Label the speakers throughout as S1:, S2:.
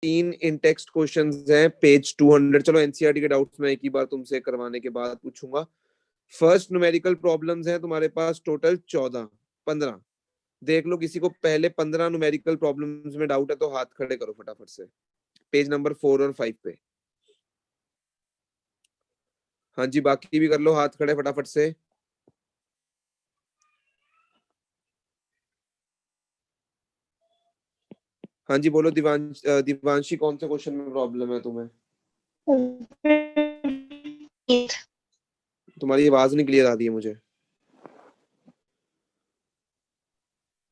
S1: 3 इन text questions हैं page 200। चलो NCERT के डाउट्स मैं एक ही बार तुमसे करवाने के बाद पूछूंगा। फर्स्ट न्यूमेरिकल प्रॉब्लम्स हैं तुम्हारे पास टोटल 15। देख लो किसी को पहले 15 न्यूमेरिकल प्रॉब्लम्स में डाउट है तो हाथ खड़े करो फटाफट से, पेज नंबर 4 और 5 पे। हाँ जी, बाकी भी कर लो हाथ खड़े फटाफट से। हाँ जी बोलो दिवांशी कौन से क्वेश्चन में प्रॉब्लम है तुम्हें? तुम्हारी आवाज नहीं क्लियर आ रही है मुझे।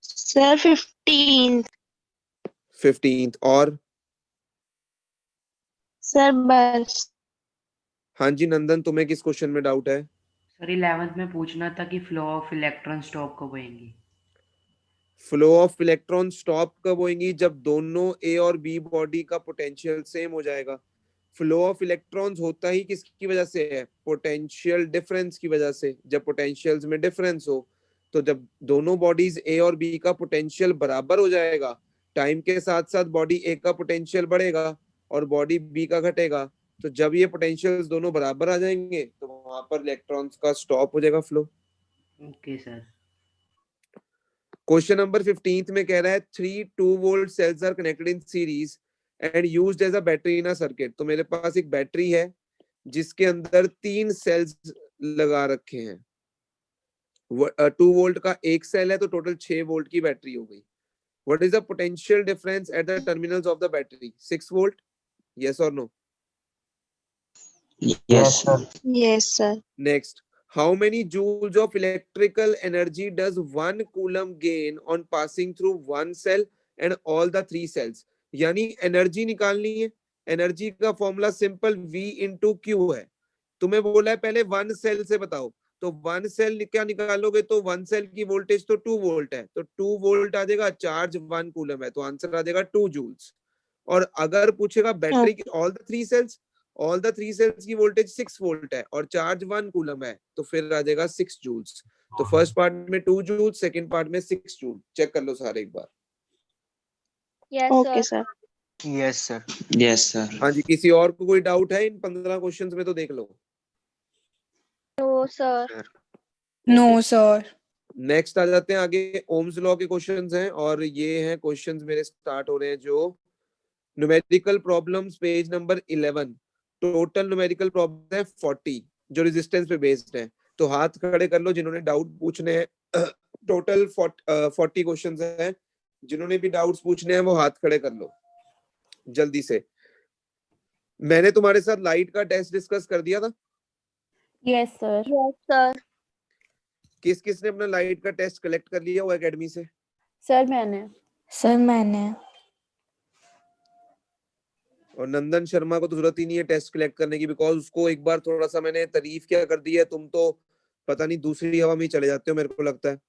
S2: सर
S1: 15th और
S2: सर बस।
S1: हाँ जी नंदन, तुम्हें किस क्वेश्चन में डाउट है?
S3: सर 11th में पूछना था कि फ्लो ऑफ इलेक्ट्रॉन स्टॉप कब होएंगी।
S1: फ्लो ऑफ इलेक्ट्रॉन स्टॉप कब होएंगी? जब दोनों ए और बी बॉडी का पोटेंशियल सेम हो जाएगा। फ्लो ऑफ इलेक्ट्रॉन्स होता ही किसकी वजह से है? पोटेंशियल डिफरेंस की वजह से। जब पोटेंशियल्स में डिफरेंस हो तो जब दोनों बॉडीज ए और बी का पोटेंशियल बराबर हो जाएगा, टाइम के साथ साथ बॉडी ए का पोटेंशियल बढ़ेगा और बॉडी बी का घटेगा। तो जब ये पोटेंशियल्स दोनों बराबर आ जाएंगे तो वहां पर इलेक्ट्रॉन्स का स्टॉप हो जाएगा flow.
S3: Okay sir.
S1: Question number 15 में कह रहा है 3 2-volt cells are connected in series and used as a battery in a circuit। तो मेरे पास एक बैटरी है जिसके अंदर 3 सेल्स लगा रखे हैं। 2 वोल्ट का एक सेल है तो टोटल 6 वोल्ट की बैटरी हो गई। What is the potential difference at the terminals of the battery? 6 volt, yes और no?
S4: Yes, sir.
S2: Yes sir.
S1: Next, how many joules of electrical energy does 1 coulomb gain on passing through one cell and all the 3 cells? यानी energy निकालनी है। Energy का formula simple V into Q है। तुम्हें बोला है पहले 1 cell से बताओ, तो 1 सेल क्या निकालोगे? तो 1 सेल की वोल्टेज तो 2 वोल्ट है, तो 2 वोल्ट आ जाएगा, चार्ज 1 कूलम है, तो आंसर आ जाएगा 2 जूल्स। और अगर पूछेगा बैटरी की ऑल द 3 सेल्स की वोल्टेज 6 वोल्ट है और चार्ज 1 कूलम है, तो फिर आ जाएगा 6 जूल्स। तो फर्स्ट पार्ट में 2 जूल, सेकंड पार्ट में 6 जूल। चेक कर लो सारे एक बार।
S2: Okay sir.
S4: Yes, sir. Yes, sir.
S1: हाँ जी, किसी और को कोई डाउट है इन 15 क्वेश्चंस में? तो देख लो।
S2: No sir.
S5: No sir.
S1: Next आ जाते हैं आगे। ओम्स लॉ के क्वेश्चंस हैं और ये हैं क्वेश्चंस मेरे स्टार्ट हो रहे हैं जो numerical problems page number 11। Total numerical problem है 40 जो रेजिस्टेंस पे बेस्ड है। तो हाथ खड़े कर लो जिन्होंने डाउट पूछने हैं। टोटल 40 क्वेश्चंस हैं। जिन्होंने भी डाउट्स पूछने हैं वो हाथ खड़े कर लो जल्दी से। मैंने तुम्हारे साथ लाइट का टेस्ट डिस्कस कर दिया था।
S5: Yes sir.
S2: Yes sir.
S1: किस किस ने अपना लाइट का टेस्ट कलेक्ट कर लिया वो एकेडमी से?
S5: सर मैंने।
S1: और नंदन शर्मा को तो जरूरत ही नहीं है टेस्ट कलेक्ट करने की, बिकॉज उसको एक बार थोड़ा सा मैंने तारीफ क्या कर दी है। तुम तो पता नहीं दूसरी हवा में ही चले जाते हो, मेरे को लगता है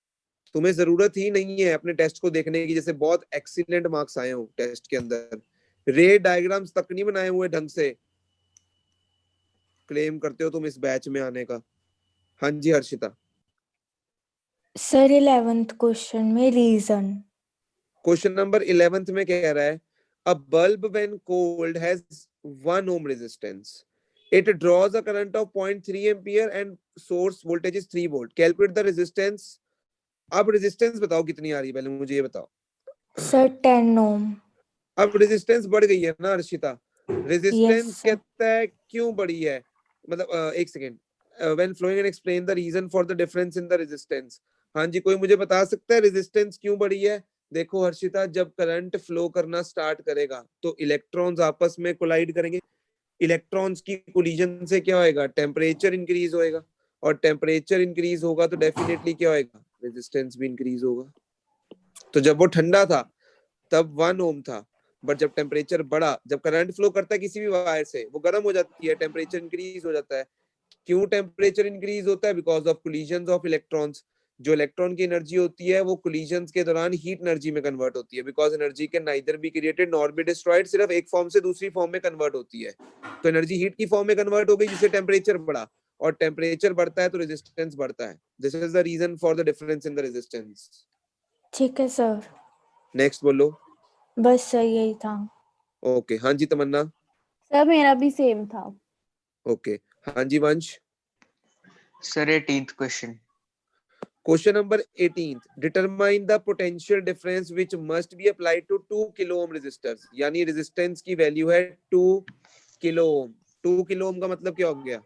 S1: तुम्हें जरूरत ही नहीं है अपने टेस्ट को देखने की। जैसे बहुत एक्सीलेंट मार्क्स आए हो टेस्ट के अंदर, रे डायग्राम्स तक नहीं बनाए हुए ढंग से। क्लेम करते हो तुम इस बैच में आने का। हाँ जी हर्षिता।
S5: सर 11th क्वेश्चन में रीजन।
S1: क्वेश्चन नंबर 11 में कह रहा है a bulb when cold has 1 ohm resistance, it draws a current of 0.3 ampere and source voltage is 3 volt, calculate the resistance। अब रेजिस्टेंस बताओ कितनी आ रही है, पहले मुझे ये बताओ।
S5: सर 10 ओम।
S1: अब रेजिस्टेंस बढ़ गई है ना हर्षिता? Resistance
S5: Yes, sir.
S1: कहता है क्यों बढ़ी है, मतलब एक second. when flowing and explain the reason for the difference in the resistance। हाँ जी, कोई मुझे बता सकता है रेजिस्टेंस क्यों बढ़ी है? देखो हर्षिता, जब करंट फ्लो करना स्टार्ट करेगा तो इलेक्ट्रॉन्स आपस में कोलाइड करेंगे। इलेक्ट्रॉन्स की कोलिजन से क्या होएगा? टेम्परेचर इंक्रीज होएगा, और टेम्परेचर इंक्रीज होगा तो डेफिनेटली क्या होएगा? रेजिस्टेंस भी इंक्रीज होगा। तो जब वो ठंडा था तब 1 ओम था, बट जब टेम्परेचर बढ़ा, जब करंट फ्लो करता है किसी भी वायर से, वो गर्म हो जाती है, टेम्परेचर इंक्रीज हो जाता है। क्यों टेम्परेचर इंक्रीज होता है? Because of collisions of electrons. जो इलेक्ट्रॉन की एनर्जी होती है वो कोलिजन्स के दौरान हीट एनर्जी में कन्वर्ट होती है, because energy can neither be created nor be destroyed, सिर्फ एक फॉर्म से दूसरी फॉर्म में कन्वर्ट होती है। तो एनर्जी हीट की फॉर्म में कन्वर्ट हो गई जिससे टेम्परेचर बढ़ा, और टेम्परेचर बढ़ता है तो रेजिस्टेंस बढ़ता है। This is the reason for the difference in the resistance.
S5: ठीक है सर।
S1: नेक्स्ट बोलो।
S5: बस सर यही था।
S1: ओके, हाँ जी तमन्ना।
S5: सर मेरा भी सेम था।
S1: ओके, हाँ जी वंश।
S4: Sir, 18th question.
S1: Question number 18th. Determine the potential difference which must be applied to 2 kilo ohm resistors. यानी resistance की वैल्यू है 2 किलो ओम। 2 किलो ओम का मतलब क्या हो गया?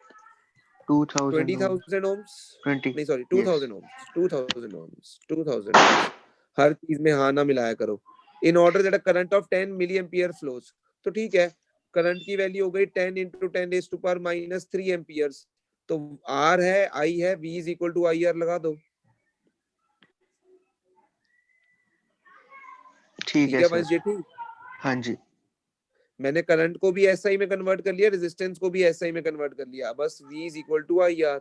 S4: 2000 ohms.
S1: 20,000 ohms
S4: 20.
S1: नहीं sorry
S4: Yes.
S1: 2000 ohms 2000 ohms 2000 ohms। हर चीज में हाँ ना मिलाया करो। In order that a current of 10 milliampere flows, तो ठीक है, करंट की वैल्यू हो गई 10 into 10 raised to power minus 3 amperes। तो R है, I है, V is equal to IR लगा दो।
S4: ठीक है
S1: है
S4: सर।
S1: वंश जेठी।
S4: हाँ जी।
S1: मैंने करंट को भी एसआई में कन्वर्ट कर लिया, रेजिस्टेंस को भी एसआई में कन्वर्ट कर लिया, बस V is equal to IR।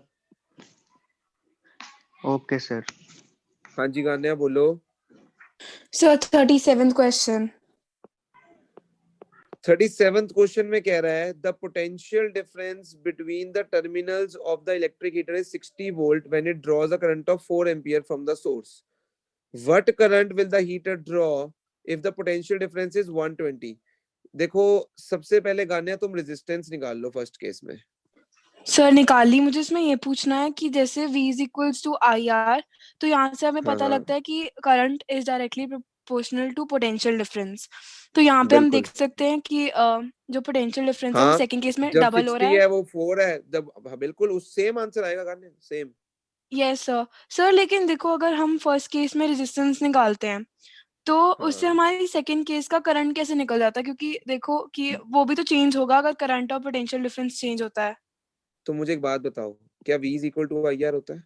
S4: Okay sir.
S1: हाँ जी गान्या बोलो।
S6: Sir 37th question.
S1: 37th question में कह रहा है the potential difference between the terminals of the electric heater is 60 volt when it draws a current of 4 ampere from the source. What current will the heater draw if the potential difference is 120। देखो सबसे पहले गान्या तुम resistance निकाल लो first case में।
S6: Sir निकाल ली, मुझे इसमें ये पूछना है कि जैसे V is equals to IR, तो यहाँ से हमें पता
S1: हाँ
S6: लगता है कि current is directly proportional to potential difference. तो यहाँ पे हम
S1: बिल्कुल।
S6: देख सकते हैं कि जो पोटेंशियल डिफरेंस है वो
S1: हाँ
S6: सेकंड केस में
S1: जब
S6: डबल हो
S1: 60
S6: रहा है।
S1: है वो 4 है, जब हाँ, बिल्कुल उस सेम आंसर आएगा गान्या, सेम।
S6: Yes sir. सर लेकिन देखो अगर हम फर्स्ट केस में रेजिस्टेंस निकालते हैं तो उससे
S1: हाँ
S6: हमारी सेकंड केस का करंट कैसे निकल जाता है, क्योंकि देखो कि वो भी तो चेंज होगा अगर करंट और पोटेंशियल डिफरेंस चेंज होता है।
S1: तो मुझे एक बात बताओ, क्या V is equal to IR होता है?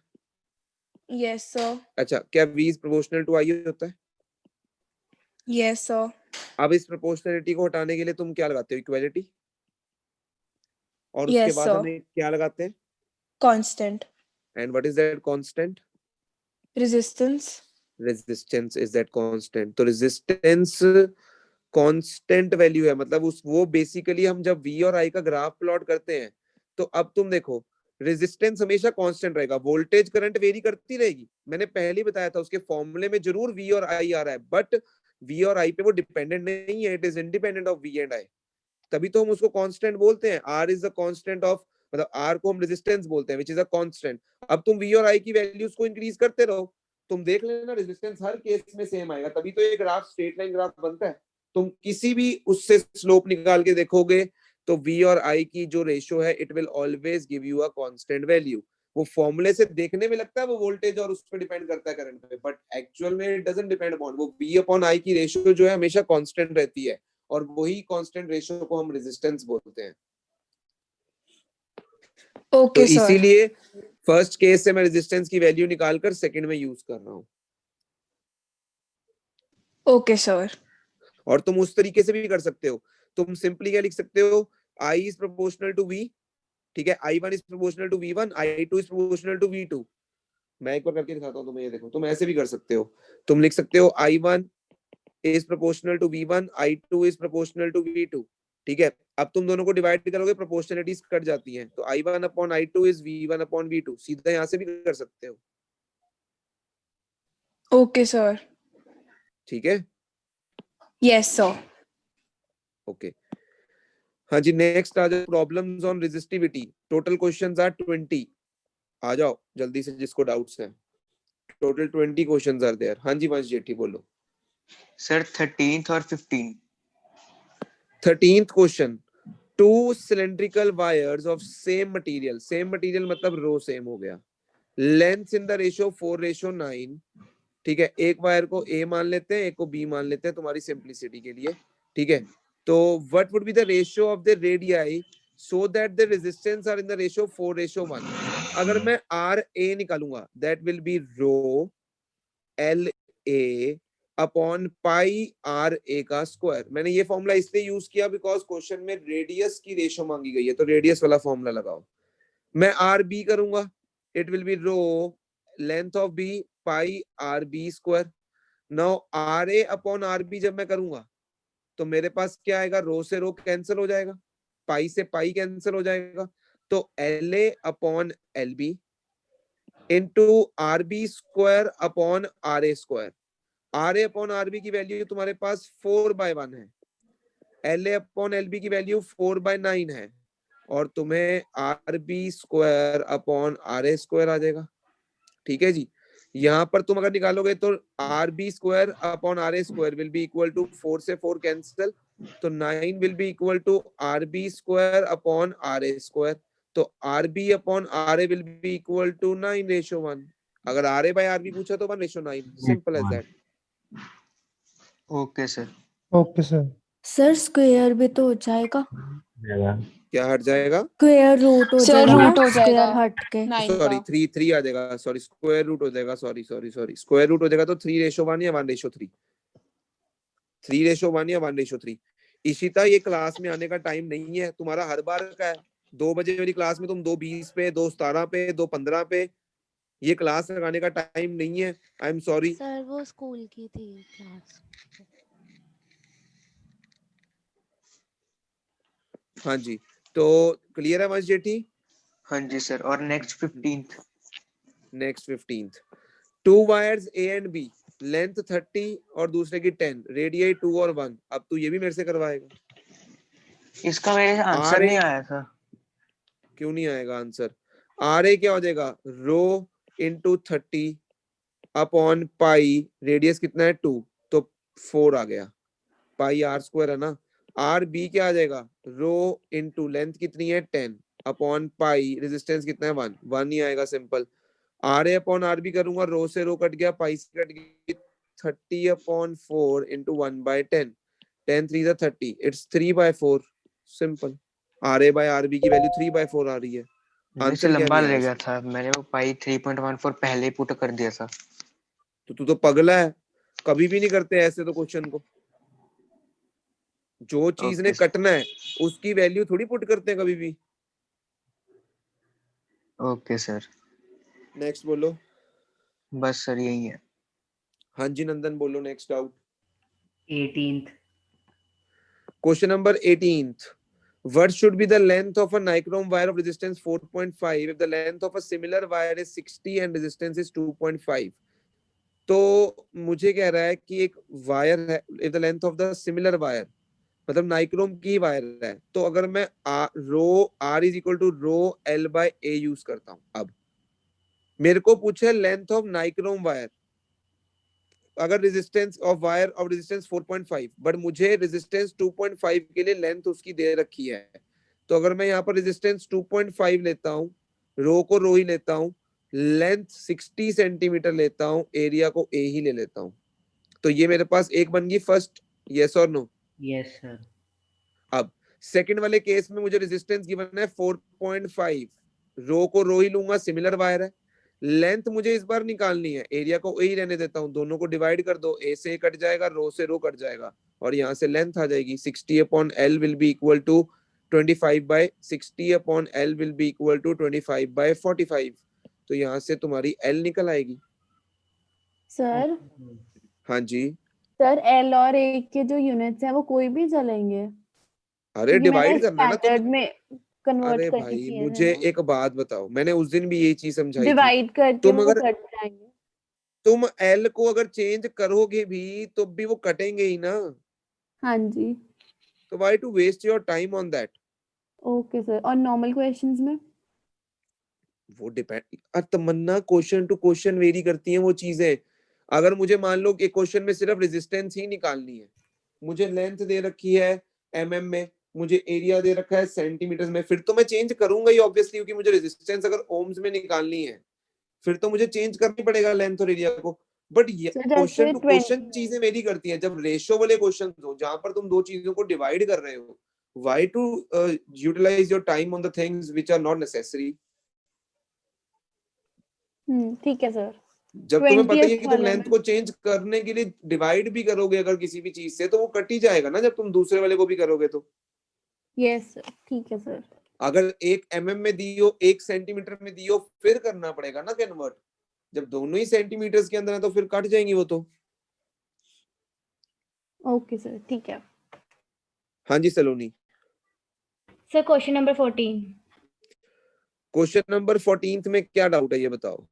S6: Yes sir.
S1: अच्छा, क्या V is proportional to IR होता है?
S6: Yes sir.
S1: अब इस प्रोपोर्शनलिटी को हटाने के लिए तुम क्या लगाते हो? इक्वालिटी। और उसके
S6: यस
S1: बाद
S6: सर।
S1: हमें क्या लगाते हैं?
S6: Constant.
S1: And what is that constant?
S6: Resistance.
S1: Resistance is that constant. तो रेजिस्टेंस कांस्टेंट वैल्यू है, मतलब उस वो बेसिकली हम जब V और I का ग्राफ प्लॉट करते हैं तो अब तुम देखो रेजिस्टेंस हमेशा कांस्टेंट रहेगा, वोल्टेज करंट वेरी करती रहेगी। मैंने पहले ही बताया था उसके फॉर्मूले में जरूर V और I आ रहा है, बट V और I पे वो डिपेंडेंट नहीं है, it is independent of V and I। तभी तो हम उसको कांस्टेंट बोलते हैं। R is the constant of, मतलब R को हम रेजिस्टेंस बोलते हैं, व्हिच इज अ कांस्टेंट। अब तुम V और I की वैल्यूज को इंक्रीज करते रहो, तुम देख लेना रेजिस्टेंस हर केस में सेम आएगा, तभी तो ये ग्राफ स्ट्रेट लाइन ग्राफ बनता है। तुम किसी भी उससे स्लोप निकाल के देखोगे तो V और I की जो रेशियो है it will always give you a constant value. वो फॉर्मूले से देखने में लगता है वो वोल्टेज और उस पर डिपेंड करता है करंट पे, बट एक्चुअल में इट डजंट डिपेंड अपॉन। वो V अपॉन I की रेशियो जो है हमेशा कांस्टेंट रहती है, और वही कांस्टेंट रेशियो को हम रेजिस्टेंस बोलते हैं। तो
S6: ओके सर।
S1: इसीलिए फर्स्ट केस से मैं रेजिस्टेंस की वैल्यू निकालकर सेकंड में यूज कर रहा हूं।
S6: Okay sir.
S1: और तुम उस तरीके से भी कर सकते हो, तुम सिंपली क्या लिख सकते हो? I is proportional to V, ठीक है, I1 is proportional to V1, I2 is proportional to V2। मैं एक बार करके दिखाता हूँ तुम्हें, ये देखो तुम ऐसे भी कर सकते हो। तुम लिख सकते हो I1 is proportional to V1, I2 is proportional to V2, ठीक है। अब तुम दोनों को डिवाइड करोगे, प्रोपोर्शनलिटीज कट जाती हैं, तो I1 upon I2 is V1 upon V2। सीधा यहाँ से भी कर सकते हो,
S6: ओके सर।
S1: ठीक है।
S6: Yes sir.
S1: ओके हाँ जी, नेक्स्ट आ जाओ, problems on resistivity. Total questions are 20। आ जाओ जल्दी से जिसको डाउट्स है। Total 20 questions are there. हाँ जी वंश जेठी बोलो।
S4: सर 13th और 15th।
S1: 13th question, to cylindrical wires of same material, same material मतलब रो सेम हो गया, लेंथ इन द रेशियो 4:9, ठीक है। एक वायर को A मान लेते हैं, एक को B मान लेते हैं तुम्हारी सिंपलिसिटी के लिए, ठीक है। तो what would be the ratio of the radii so that the resistance are in the ratio 4:1। अगर मैं RA निकालूंगा that will be rho LA upon pi RA का स्क्वायर। मैंने ये फॉर्मूला इसलिए यूज किया बिकॉज क्वेश्चन में रेडियस की रेशियो मांगी गई है, तो रेडियस वाला फॉर्मूला लगाओ। मैं RB करूंगा, it will be rho length of B pi RB square. Now RA upon RB जब मैं करूंगा तो मेरे पास क्या आएगा? रो से रो कैंसिल हो जाएगा, पाई से पाई कैंसिल हो जाएगा, तो LA upon LB into RB square upon RA square. RA upon RB की वैल्यू तुम्हारे पास 4/1 है, L A upon L B की वैल्यू 4/9 है और तुम्हें R B square upon R A square आ जाएगा। ठीक है जी, यहाँ पर तुम अगर निकालोगे तो R B square upon R A square will be equal to 4 से 4 कैंसिल, तो 9 will be equal to R B square upon R A square, तो R B upon R A will be equal to 9:1। अगर R A by R B पूछा तो 1:9, simple as that.
S4: Okay sir.
S7: Okay sir.
S5: Sir square भी तो हो जाएगा,
S1: क्या हट जाएगा?
S5: स्क्वायर रूट हो
S6: सर
S5: जाएगा ना,
S6: रूट हो
S5: स्क्वायर
S6: जाएगा
S5: हट के।
S6: 9
S1: सॉरी
S6: का।
S1: 3 आ जाएगा, सॉरी स्क्वायर रूट हो जाएगा, सॉरी स्क्वायर रूट हो जाएगा तो 3:1 या 1:3, 3:1 या 1:3। इशिता ये क्लास में आने का टाइम नहीं है तुम्हारा, हर बार का है। 2 बजे मेरी क्लास में तुम 2:20 पे, 2:17 पे, 2:15 पे, ये क्लास लगाने का टाइम नहीं है। I am sorry.
S8: सर वो स्कूल की थी क्लास।
S1: हाँ जी, तो क्लियर है वंश जेठी?
S4: हाँ जी सर। और next 15th।
S1: Next 15th, 2 wires A and B, length 30 और दूसरे की 10, रेडियस 2 और 1। अब तू ये भी मेरे से करवाएगा?
S4: इसका मेरे आंसर नहीं आया था।
S1: क्यों नहीं आएगा आंसर? आर ए क्या हो जाएगा? Rho into 30 upon pi, radius कितना है 2, तो 4 आ गया, पाई आर स्क्वायर है ना। आर बी क्या आ जाएगा? रो इंटू लेंथ कितनी है 10 अपॉन पाई, रेजिस्टेंस कितना है 1 ही आएगा, simple. R A upon R B करूंगा, रो से रो कट गया, पाई से कट गई, 30/4 into 1/10, 10 3 30, it's 3/4, simple. R A by R B की वैल्यू 3/4 आ रही है।
S4: वैसे
S1: आंसर क्या
S4: लंबा
S1: नहीं
S4: ले
S1: आया
S4: गया
S1: इसमें?
S4: था, मैंने वो पाई 3.14 पहले ही पुट कर दिया था।
S1: तो तू तो पगला है, कभी भी नहीं करते ऐसे तो क्वेश्चन को। जो चीज ने
S4: ओके सर।
S1: कटना है उसकी वैल्यू थोड़ी पुट करते हैं कभी भी।
S4: Okay sir.
S1: नेक्स्ट बोलो।
S4: बस सर यही है।
S1: हाँ जी नंदन बोलो, next out.
S3: 18th।
S1: Question number 18th. What should be the length of a nichrome wire of resistance 4.5 if the length of a similar wire is 60 and resistance is 2.5? तो मुझे कह रहा है कि एक वायर है, if the length of the similar wire, मतलब nichrome की वायर है, तो अगर मैं rho R is equal to rho L by A use करता हूं, अब मेरे को पूछे लेंथ ऑफ नाइक्रोम वायर, अगर resistance of wire of resistance 4.5 but मुझे रेजिस्टेंस 2.5 के लिए लेंथ उसकी दे रखी है, तो अगर मैं यहाँ पर रेजिस्टेंस 2.5 लेता हूँ, रो को रो ही लेता हूँ, लेंथ 60 सेंटीमीटर लेता हूँ, एरिया को ए ही ले लेता हूँ, तो ये मेरे पास एक बन गई फर्स्ट, यस और नो?
S3: Yes sir.
S1: अब सेकंड वाले केस में मुझे रेजिस्टेंस गिवन है 4.5, रो को रो ही लूंगा, सिमिलर वायर है, लेंथ मुझे इस बार निकालनी है, एरिया को ए ही रहने देता हूं, दोनों को डिवाइड कर दो, ए से कट जाएगा, रो से रो कट जाएगा, और यहाँ से लेंथ आ जाएगी 60/L will be equal to 25/60/L will be equal to 25/45, तो यहाँ से तुम्हारी L निकल आएगी।
S5: सर
S1: हाँ जी,
S5: सर एल और ए के जो यूनिट्स हैं वो कोई भी चलेंगे,
S1: अरे
S5: क्योंकि मैंने
S1: डिवाइड करना है ना
S5: स्टैंडर्ड
S1: तुम।
S5: में कन्वर्ट
S1: अरे
S5: करके
S1: भाई
S5: किए थे
S1: मुझे
S5: ना,
S1: एक बात बताओ, मैंने उस दिन भी यही चीज समझाई थी,
S5: डिवाइड करके
S1: तुम
S5: वो
S1: अगर
S5: कट जाएंगे।
S1: तुम एल को अगर चेंज करोगे भी तो भी वो कटेंगे ही ना,
S5: हाँ जी
S1: तो why to waste your time on that?
S5: Okay sir. और नॉर्मल क्वेश्चंस में
S1: वो depend, Tamanna question to question vary करती हैं वो चीजें। अगर मुझे मान लो एक क्वेश्चन में सिर्फ रेजिस्टेंस ही निकालनी है, मुझे लेंथ दे रखी है mm में, मुझे एरिया दे रखा है सेंटीमीटर में, फिर तो मैं चेंज करूंगा ही ऑब्वियसली, क्योंकि मुझे रेजिस्टेंस अगर ओम्स में निकालनी है फिर तो मुझे चेंज करनी पड़ेगा लेंथ और एरिया को। बट
S5: सर
S1: क्वेश्चन
S5: जैसे
S1: टू क्वेश्चन
S5: 20
S1: चीजें वेरी करती हैं। जब रेशियो वाले क्वेश्चन हो जहां पर तुम दो चीजों को डिवाइड कर रहे हो, why to utilize your time on the things which are not necessary.
S5: ठीक है सर।
S1: जब तुम्हें पता ही है
S5: 20th
S1: कि तुम
S5: वाले
S1: लेंथ
S5: में
S1: को चेंज करने के लिए डिवाइड भी करोगे अगर किसी भी चीज से, तो वो कट ही जाएगा ना जब तुम दूसरे वाले को भी करोगे तो।
S5: यस सर ठीक है सर।
S1: अगर एक में दी हो, 1 सेंटीमीटर में दी हो, फिर करना पड़ेगा ना कन्वर्ट। जब दोनों ही सेंटीमीटर्स के अंदर है तो फिर कट जाएंगी वो तो।
S5: ओके सर ठीक है।
S1: हाँ जी Saloni.
S8: Sir question number 14।
S1: Question number 14 में क्या डाउट है ये बताओ।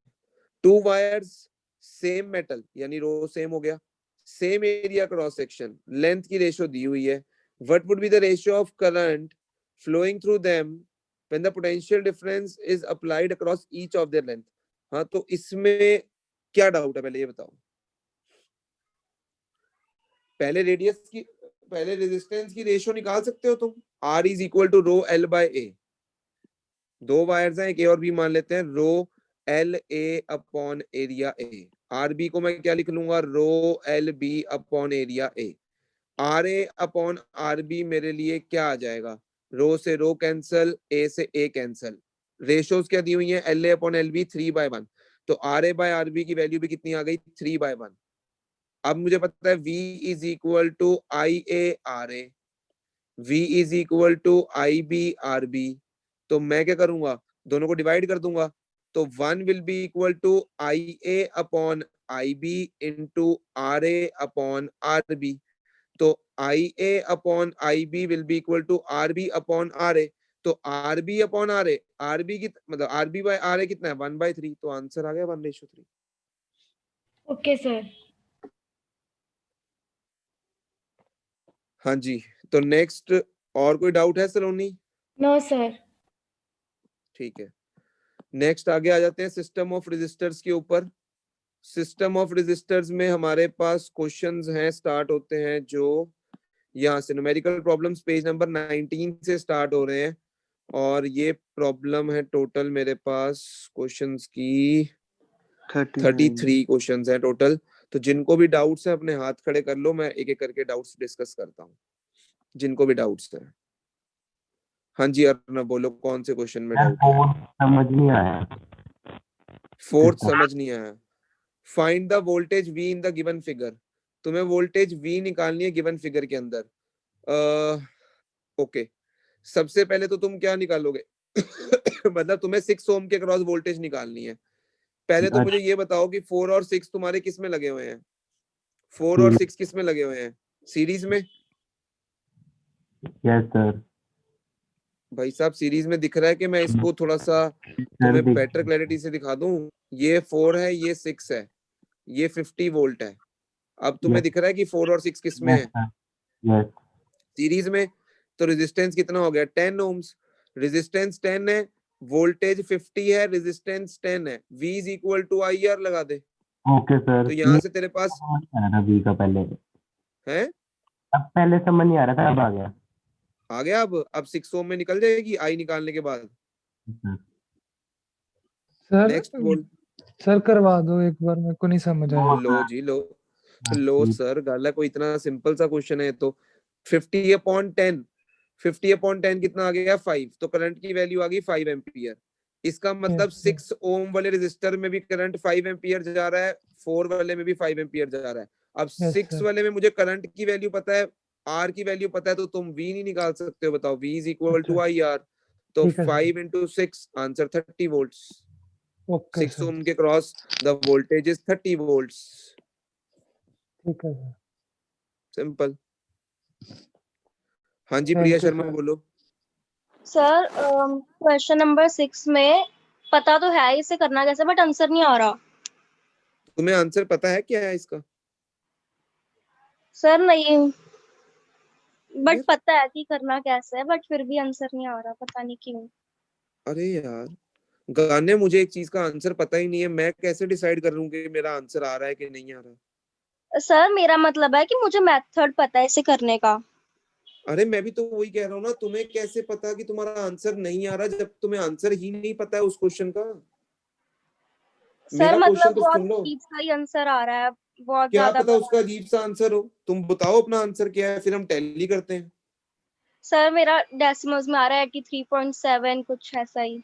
S1: 2 वायर्स सेम मेटल, यानी रो सेम हो गया, same area cross section, length की रेशियो दी हुई है, what would be the ratio of current flowing through them when the potential difference is applied across each of their length? हाँ, तो इसमें क्या डाउट है, पहले ये बताओ। पहले रेजिस्टेंस की रेशियो निकाल सकते हो तुम। R is equal to rho L by A। दो वायर्स हैं, एक A और B मान लेते हैं, rho L A upon area A। RB को मैं क्या लिख लूंगा, rho LB upon area A। RA upon RB मेरे लिए क्या आ जाएगा, रो से रो कैंसल, A से A कैंसल। रेशियोज क्या दी हुई है, LA अपॉन LB 3/1। तो RA बाय RB की वैल्यू भी कितनी आ गई, 3/1। अब मुझे पता है V is equal to IA/RA, V is equal to IB/RB। तो मैं क्या करूंगा, दोनों को डिवाइड कर दूंगा। तो 1 will be equal to IA upon IB into RA upon RB। तो IA upon IB will be equal to RB upon RA। तो RB अपॉन RA, RB की मतलब RB बाय RA कितना है, 1/3। तो आंसर आ गया 1:3।
S8: Okay sir.
S1: हाँ जी, तो नेक्स्ट और कोई डाउट है सलोनी?
S8: No sir.
S1: ठीक है, नेक्स्ट आगे आ जाते हैं सिस्टम ऑफ रेजिस्टर्स के ऊपर। सिस्टम ऑफ रेजिस्टर्स में हमारे पास क्वेश्चंस हैं, स्टार्ट होते हैं जो यहाँ से, न्यूमेरिकल प्रॉब्लम्स पेज नंबर 19 से स्टार्ट हो रहे हैं। और ये प्रॉब्लम है टोटल मेरे पास क्वेश्चंस की 33 क्वेश्चंस हैं टोटल। तो जिनको भी डाउट्स हैं अपने हाथ खड़े कर लो, मैं एक एक करके डाउट्स डिस्कस करता हूँ, जिनको भी डाउट्स हैं। हाँ जी अर्णव बोलो, कौन से क्वेश्चन में डाउट है?
S7: समझ नहीं आया।
S1: फोर्थ समझ नहीं आया। Find the voltage V in the given figure. तुम्हें वोल्टेज V निकालनी है गिवन फिगर के अंदर। ओके, सबसे पहले तो तुम क्या निकालोगे मतलब तुम्हें 6 ओम के क्रॉस वोल्टेज निकालनी है। पहले तो मुझे ये बताओ कि 4 और 6 तुम्हारे किस में लगे हुए हैं, 4 और 6 किस में लगे हुए हैं, सीरीज में?
S7: Yes sir.
S1: भाई साहब सीरीज में दिख रहा है कि मैं इसको थोड़ा सा तुम्हें बेटर क्लैरिटी से दिखा दूं। ये 4 है, ये 6 है, ये 50 वोल्ट है। अब तुम्हें दिख रहा है कि 4 और 6 किस में है,
S7: यस
S1: सीरीज में। तो रेजिस्टेंस कितना हो गया, 10 ओम्स। रेजिस्टेंस 10 है, वोल्टेज 50 है, रेजिस्टेंस 10 है, V is equal to IR लगा दे।
S7: Okay sir.
S1: तो यहाँ से तेरे पास
S7: समझ नहीं आ रहा था V का पहले,
S1: है,
S7: अब पहले समझ नहीं आ रहा था, अब आ गया।
S1: आ गया। अब 6 ओम में निकल जाएगी I निकालने के बाद।
S9: सर
S1: नेक्स्ट बोल।
S9: सर करवा दो एक बार, मेरे को नहीं समझ आया।
S1: लो जी लो सर, गाला कोई इतना सिंपल सा क्वेश्चन है। तो 50/10, 50/10 कितना आ गया, 5। तो करंट की वैल्यू आ गई 5 एम्पियर। इसका मतलब 6 ओम वाले रेजिस्टर में भी करंट 5 एम्पियर जा रहा है, 4 वाले में भी 5 एम्पियर जा रहा है। अब 6 वाले में मुझे करंट की वैल्यू पता है, R की वैल्यू पता है, तो तुम V नहीं निकाल सकते हो। बताओ, V is equal to IR। तो 5 into 6 आंसर 30 वोल्ट्स। 6 ओम के cross the voltage is 30 volts.
S9: ठीक है सर।
S1: सिंपल। हाँ जी प्रिया शर्मा बोलो।
S2: सर क्वेश्चन नंबर 6 में पता तो है इसे करना कैसे, बट आंसर नहीं आ रहा।
S1: तुम्हें आंसर पता है क्या है इसका?
S2: सर नहीं, बट पता है कि करना कैसे है, बट फिर भी आंसर नहीं आ रहा, पता नहीं क्यों।
S1: अरे यार गाने, मुझे एक चीज का आंसर पता ही नहीं है, मैं कैसे डिसाइड कर लूं कि मेरा आंसर आ रहा है कि नहीं आ रहा?
S2: सर मेरा मतलब है कि मुझे मेथड पता है इसे करने का।
S1: अरे मैं भी तो वही कह रहा हूँ ना, तुम्हें कैसे पता कि तुम्हारा आंसर नहीं आ रहा जब तुम्हें आंसर ही नहीं पता है उस क्वेश्चन का?
S2: सर मतलब
S1: तो
S2: बहुत
S1: सुन लो,
S2: अजीब सा ही आंसर आ रहा है, बहुत
S1: क्या
S2: ज्यादा
S1: पता उसका अजीब सा आंसर हो। तुम बताओ अपना आंसर क्या है, फिर हम टैली करते हैं।
S2: सर मेरा डेसिमल्स में आ रहा है 83.7 कुछ ऐसा ही।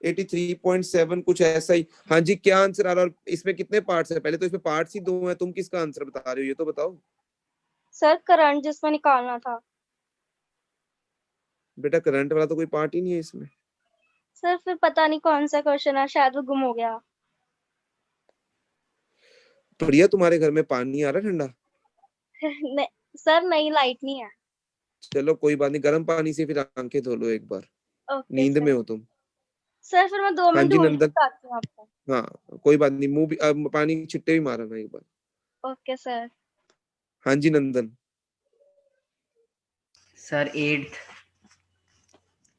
S1: 83.7 कुछ ऐसा ही। हाँ जी, क्या आंसर आ रहा है? और इसमें कितने पार्ट्स है? पहले तो इसमें पार्ट्स ही 2 हैं, तुम किसका आंसर बता रहे हो ये तो बताओ।
S2: सर करंट जिसमें निकालना था।
S1: बेटा करंट वाला तो कोई पार्ट ही नहीं है इसमें।
S2: सर फिर पता नहीं कौन सा क्वेश्चन है, शायद वो गुम हो गया।
S1: प्रिया तुम्हारे घर में पानी आ रहा है ठंडा?
S2: नहीं, सर नहीं, लाइट नहीं है।
S1: चलो कोई बात नहीं, गर्म पानी से फिर आंखें धो लो एक बार,
S2: ओके
S1: नींद
S2: सर।
S1: में हो तुम।
S2: सर फिर मैं 2
S1: हाँ
S2: मिनट
S1: जी
S2: ढूंढ
S1: नंदन।
S2: के आती हूँ आपको।
S1: हाँ कोई बात नहीं, मुंह भी पानी की छिट्टे भी मारना एक बार।
S2: Okay sir.
S1: हाँ जी Nandan.
S3: Sir 8th।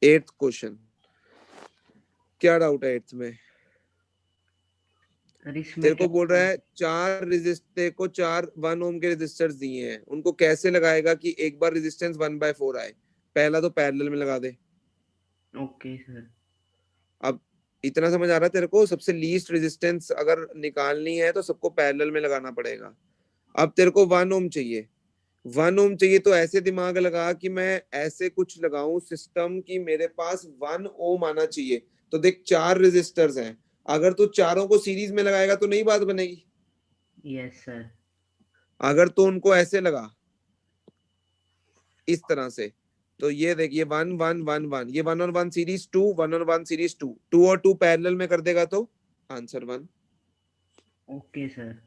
S1: 8th question, क्या डाउट है 8th में?
S3: सर इसमें
S1: तेरे को
S3: क्या
S1: बोल रहा है चार रेजिस्टर को 4 1 ओम के रेजिस्टर्स दिए हैं, उनको कैसे लगाएगा कि एक बार रेजिस्टेंस 1/4 आए? पहला तो पैरेलल में लगा दे।
S3: Okay sir.
S1: अब इतना समझ आ रहा है तेरे को? सबसे लीस्ट रेजिस्टेंस अगर निकालनी है तो सबको पैरेलल में लगाना पड़ेगा। अब तेरे को 1 ओम चाहिए, 1 ओम चाहिए तो ऐसे दिमाग लगा कि मैं ऐसे कुछ लगाऊं सिस्टम की मेरे पास 1 ओम आना चाहिए। तो देख 4 रेजिस्टर्स हैं, अगर तू चारों को सीरीज में लगाएगा तो नई बात बनेगी।
S3: Yes sir.
S1: अगर तो उनको ऐसे लगा इस तरह से, तो ये देख ये 1 1 1 1, ये 1 और 1 सीरीज 2, 1 और 1 सीरीज 2, 2 और 2 पैरेलल में कर देगा तो आंसर 1।
S3: Okay sir.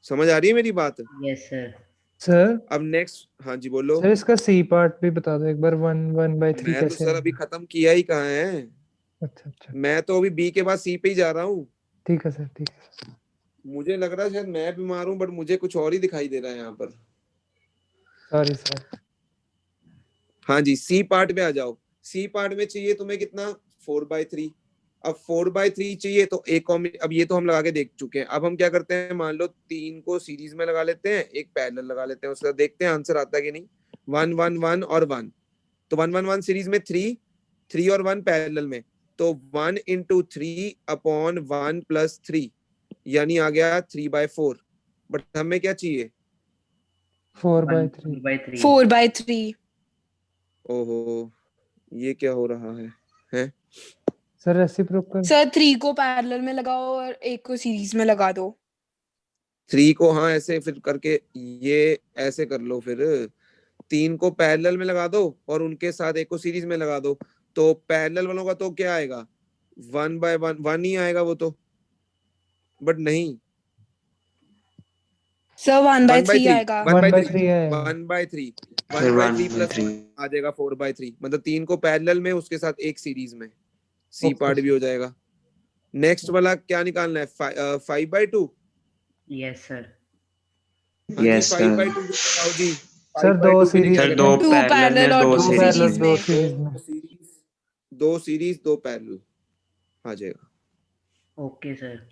S1: समझ आ रही है मेरी बात?
S3: Yes sir.
S9: सर
S1: अब नेक्स्ट, हाँ जी बोलो।
S9: सर इसका सी पार्ट भी बता दो एक बार, 1/3
S1: मैं तो
S9: कैसे
S1: सर अभी
S9: आएगा?
S1: खत्म किया ही कहाँ है,
S9: अच्छा अच्छा,
S1: मैं तो अभी बी के बाद सी पे ही जा रहा हूँ।
S9: ठीक है सर, ठीक है।
S1: मुझे लग रहा है शायद मैं बीमार हूँ, बट मुझे कुछ और ही दिखाई दे रहा है यहाँ पर।
S9: Sorry sir.
S1: हाँ जी, सी पार्ट में आ जाओ। सी पार्ट में चाहिए तुम्हें कितना? 4/3। अब 4/3 चाहिए तो एक अब ये तो हम लगा के देख चुके हैं। अब हम क्या करते हैं, मान लो 3 को सीरीज में लगा लेते हैं, एक पैरेलल लगा लेते हैं, उसका देखते हैं आंसर आता है कि नहीं। 1 1 1 और 1, तो 1 1 1 सीरीज में 3, 3 और 1 पैरेलल में, तो 1 × 3 अपॉन 1 + 3, यानी आ गया 3/4। बट हमें क्या चाहिए?
S9: 4/3।
S3: 4/3।
S6: 4/3।
S1: ओहो, ये क्या हो रहा है?
S9: Sir reciprocal.
S6: सर 3 को पैरेलल में लगाओ और 1 को सीरीज में लगा दो।
S1: 3 को, हाँ ऐसे फिर करके, ये ऐसे कर लो फिर। 3 को पैरेलल में लगा दो और उनके साथ 1 को सीरीज में लगा दो, तो पैरेलल वालों का तो क्या आएगा? 1/1 1 ही आएगा वो तो, बट नहीं,
S6: सर 1/3
S1: 1/3
S6: आएगा।
S9: 1/3 आएगा।
S1: 1/3
S4: फिर
S1: 1/3 +
S4: 1/3।
S1: 1 आ जाएगा 4/3, मतलब 3 को पैरेलल में उसके साथ 1 सीरीज में, सी
S9: ओके
S1: पार्ट भी
S9: सर।
S1: हो जाएगा। नेक्स्ट वाला क्या निकालना है? 5/2।
S3: Yes sir.
S1: हाँ जी,
S4: यस सर।
S1: 5/2 बताओ जी।
S9: सर 2
S1: 5/2 मीनिंग
S9: सीरीज
S1: क्या
S4: सर
S9: में,
S4: दो
S1: करेंगे?
S6: 2
S4: पैरेलल
S6: पैरेलल
S4: में,
S6: और
S4: दो
S9: 2
S6: 2
S4: सीरीज
S9: पैरेलल
S6: सीरीज
S4: में।
S9: 2
S6: में।
S9: सीरीज में।
S1: दो सीरीज 2 पैरेलल आ जाएगा।
S3: Okay sir.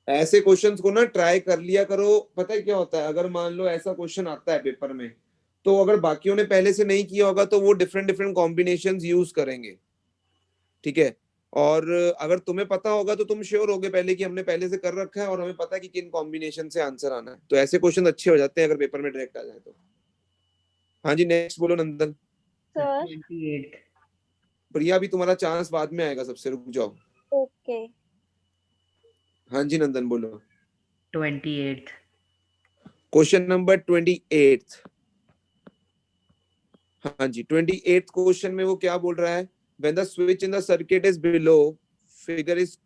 S1: ऐसे क्वेश्चंस को ना ट्राई कर लिया करो। पता है क्या होता है, अगर मान लो ऐसा क्वेश्चन आता है पेपर में, तो अगर बाकियों ने पहले से नहीं किया होगा तो वो डिफरेंट डिफरेंट कॉम्बिनेशंस यूज करेंगे, ठीक है? और अगर तुम्हें पता होगा तो तुम श्योर होगे पहले कि हमने पहले से कर रखा है और हमें पता है कि किन कॉम्बिनेशन से आंसर आना है, तो ऐसे क्वेश्चन अच्छे हो जाते हैं अगर पेपर में डायरेक्ट आ जाए तो। हाँ जी, नेक्स्ट बोलो नंदन।
S2: Sir
S3: 28th।
S1: प्रिया, भी तुम्हारा चांस बाद में आएगा, सबसे रुक जाओ।
S2: ओके।
S1: हाँ जी नंदन बोलो।
S3: 28th।
S1: Question number 28। हाँ जी, 28th क्वेश्चन में वो क्या बोल रहा है? When the switch in the circuit is below, figure is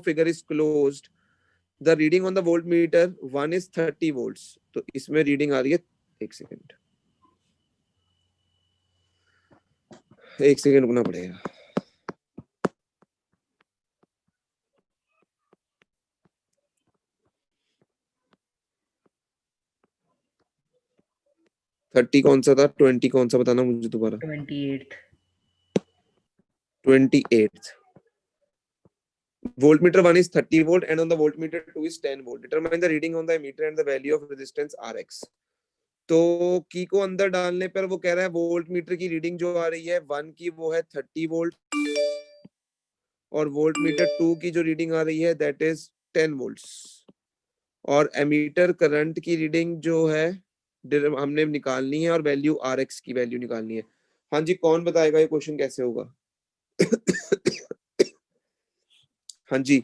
S1: figure is closed, the reading on the voltmeter 1 is 30 volts। तो इसमें रीडिंग आ रही है, एक सेकंड रुकना पड़ेगा। थर्टी कौन सा था, 20 कौन सा, बताना मुझे दोबारा।
S3: 28th।
S1: 28th voltmeter 1 is 30 volt and on the voltmeter 2 is 10 volt. Determine the reading on the emitter and the value of resistance Rx। तो की को अंदर डालने पर वो कह रहा है वोल्ट मीटर की रीडिंग जो आ रही है 1 की वो है 30 वोल्ट, और वोल्ट मीटर 2 की जो रीडिंग आ रही है दैट इज 10 वोल्ट्स, और एमीटर करंट की रीडिंग जो है हमने निकालनी है और वैल्यू Rx की वैल्यू निकालनी है। हाँ जी, कौन बताएगा ये क्वेश्चन कैसे होगा? हाँ जी,